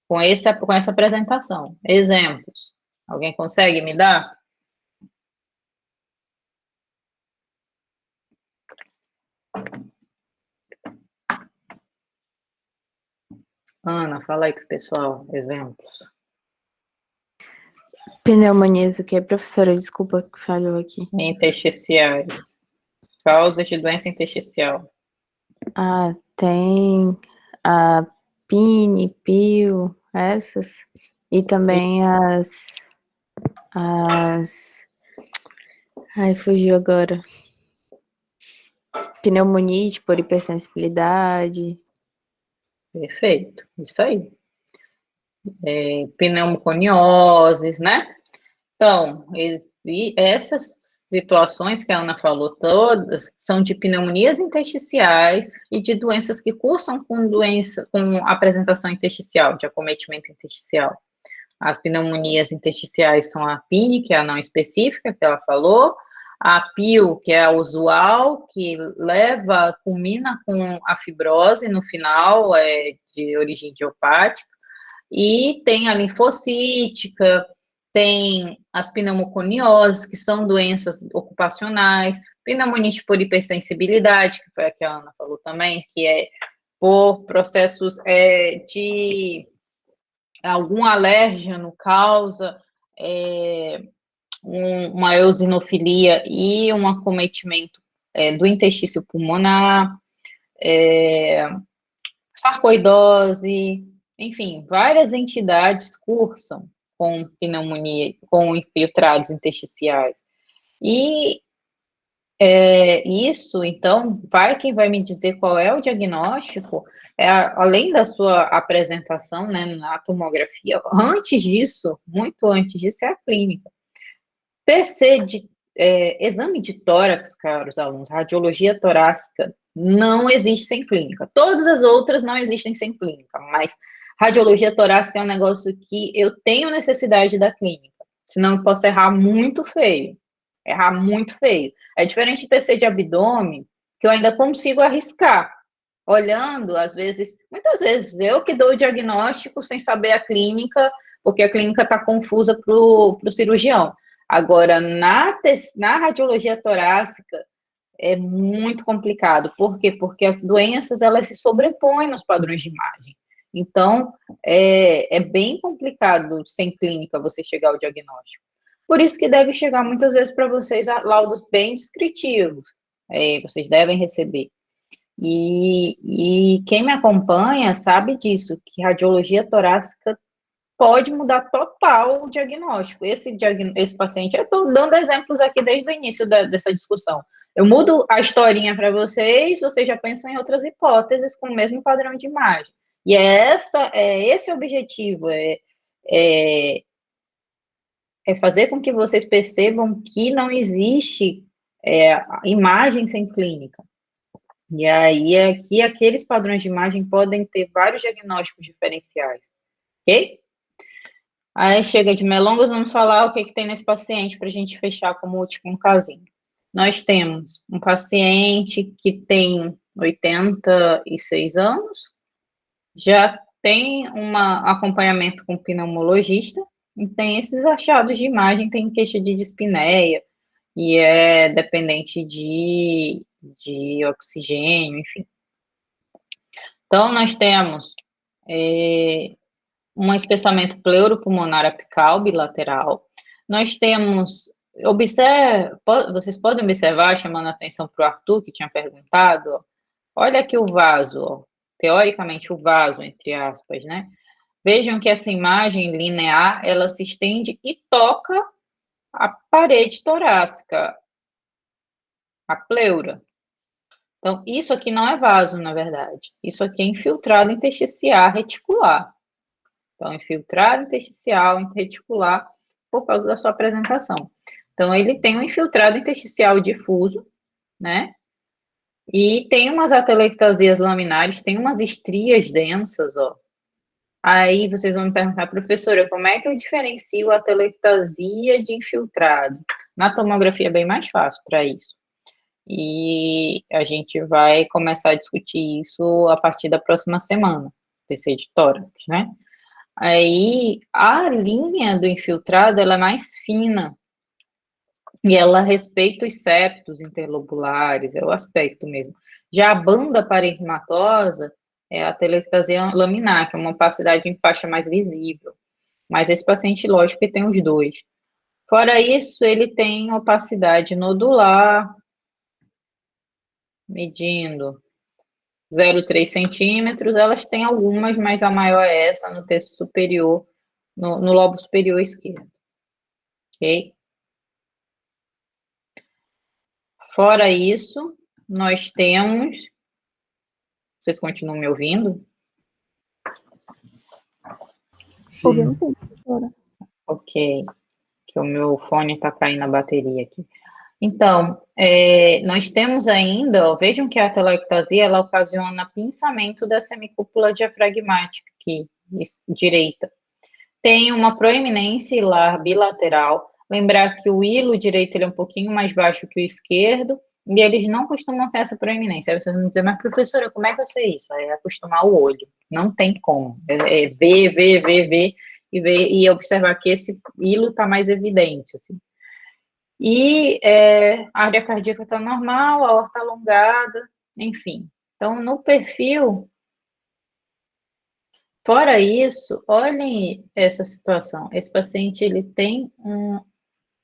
com essa apresentação. Exemplos. Alguém consegue me dar? Ana, fala aí pro pessoal, exemplos. Pneumonias, o que, professora? Desculpa que falhou aqui. Intersticiais. Causas de doença intersticial. Ah, tem a PIN, PIO, essas. E também Ai, fugiu agora. Pneumonite por hipersensibilidade. Perfeito, isso aí. Pneumoconioses, né? Então, essas situações que a Ana falou todas são de pneumonias intersticiais e de doenças que cursam com apresentação intersticial, de acometimento intersticial. As pneumonias intersticiais são a PIN, que é a não específica, que ela falou, a PIO, que é a usual, que culmina com a fibrose no final, de origem idiopática, e tem a linfocítica, tem as pneumoconioses, que são doenças ocupacionais, pneumonite por hipersensibilidade, que foi a que a Ana falou também, que é por processos de algum alérgeno causa uma eosinofilia e um acometimento do interstício pulmonar, sarcoidose, enfim, várias entidades cursam com pneumonia, com infiltrados intersticiais. E isso, então, quem vai me dizer qual é o diagnóstico, além da sua apresentação, né, na tomografia, antes disso, muito antes disso, é a clínica. Exame de tórax, caros alunos, radiologia torácica, não existe sem clínica. Todas as outras não existem sem clínica, mas radiologia torácica é um negócio que eu tenho necessidade da clínica, senão eu posso errar muito feio. Errar muito feio. É diferente de TC de abdômen, que eu ainda consigo arriscar. Olhando, muitas vezes, eu que dou o diagnóstico sem saber a clínica, porque a clínica está confusa para o cirurgião. Agora, na radiologia torácica, é muito complicado. Por quê? Porque as doenças, elas se sobrepõem nos padrões de imagem. Então, é bem complicado, sem clínica, você chegar ao diagnóstico. Por isso que deve chegar muitas vezes para vocês laudos bem descritivos, vocês devem receber. E quem me acompanha sabe disso, que radiologia torácica pode mudar total o diagnóstico. Esse paciente, eu estou dando exemplos aqui desde o início dessa discussão. Eu mudo a historinha para vocês já pensam em outras hipóteses com o mesmo padrão de imagem. E esse o objetivo, é fazer com que vocês percebam que não existe imagem sem clínica. E aí é que aqueles padrões de imagem podem ter vários diagnósticos diferenciais, ok? Aí chega de melongas, vamos falar o que tem nesse paciente para a gente fechar como último casinho. Nós temos um paciente que tem 86 anos, já tem um acompanhamento com pneumologista, e tem esses achados de imagem, tem queixa de dispneia, e é dependente de oxigênio, enfim. Então, nós temos um espessamento pleuropulmonar apical bilateral. Nós temos, vocês podem observar, chamando a atenção para o Arthur, que tinha perguntado, ó, olha aqui o vaso, ó, teoricamente o vaso, entre aspas, né? Vejam que essa imagem linear, ela se estende e toca a parede torácica, a pleura. Então, isso aqui não é vaso, na verdade. Isso aqui é infiltrado intersticial reticular. Então, infiltrado intersticial reticular, por causa da sua apresentação. Então, ele tem um infiltrado intersticial difuso, né? E tem umas atelectasias laminares, tem umas estrias densas, ó. Aí vocês vão me perguntar, professora, como é que eu diferencio a atelectasia de infiltrado? Na tomografia é bem mais fácil para isso. E a gente vai começar a discutir isso a partir da próxima semana, TC de tórax, né? Aí, a linha do infiltrado, ela é mais fina, e ela respeita os septos interlobulares, é o aspecto mesmo. Já a banda parenquimatosa é a atelectasia laminar, que é uma opacidade em faixa mais visível. Mas esse paciente, lógico, que tem os dois. Fora isso, ele tem opacidade nodular, medindo 0,3 centímetros. Elas têm algumas, mas a maior é essa, no terço superior, no lobo superior esquerdo. Ok? Fora isso, nós temos... Vocês continuam me ouvindo? Sim. Ouvimos sim, professora. Ok. Que o meu fone está caindo a bateria aqui. Então, nós temos ainda, ó, vejam que a atelectasia, ela ocasiona pinçamento da semicúpula diafragmática aqui, direita. Tem uma proeminência hilar bilateral. Lembrar que o hilo direito ele é um pouquinho mais baixo que o esquerdo, e eles não costumam ter essa proeminência. Aí vocês vão dizer, mas professora, como é que eu sei isso? É acostumar o olho. Não tem como. Ver, e observar que esse hilo está mais evidente, assim. E a área cardíaca está normal, a aorta alongada, enfim. Então, no perfil, fora isso, olhem essa situação. Esse paciente, ele tem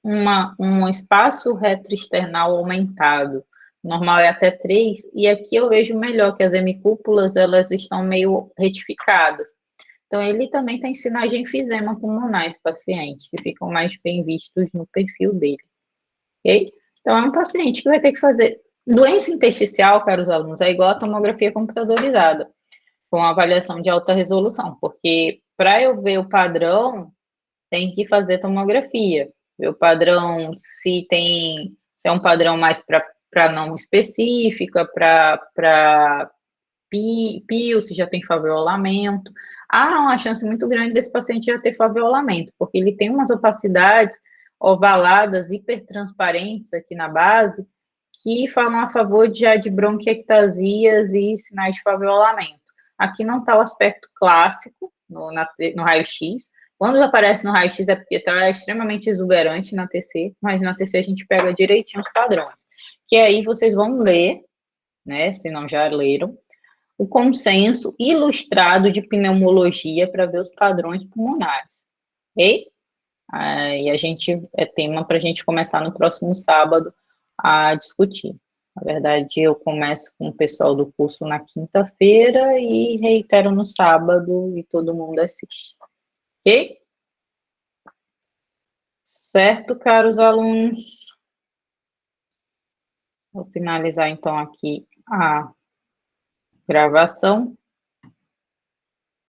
um espaço retroexternal aumentado. Normal é até 3, e aqui eu vejo melhor que as hemicúpulas, elas estão meio retificadas. Então, ele também tem sinais de enfisema pulmonar, esse paciente, que ficam mais bem vistos no perfil dele. Ok? Então, é um paciente que vai ter que fazer... Doença intersticial, caros alunos, é igual a tomografia computadorizada, com avaliação de alta resolução, porque para eu ver o padrão, tem que fazer tomografia. Ver o padrão, se é um padrão mais para não específica, para pio, se já tem faviolamento. Há uma chance muito grande desse paciente já ter faviolamento, porque ele tem umas opacidades ovaladas, hipertransparentes aqui na base, que falam a favor de bronquiectasias e sinais de faviolamento. Aqui não está o aspecto clássico no raio-x. Quando aparece no raio-x é porque está extremamente exuberante na TC, mas na TC a gente pega direitinho os padrões. Que aí vocês vão ler, né, se não já leram, o consenso ilustrado de pneumologia para ver os padrões pulmonares, ok? e a gente é tema para a gente começar no próximo sábado a discutir. Na verdade, eu começo com o pessoal do curso na quinta-feira e reitero no sábado e todo mundo assiste. Ok? Certo, caros alunos? Vou finalizar, então, aqui a gravação.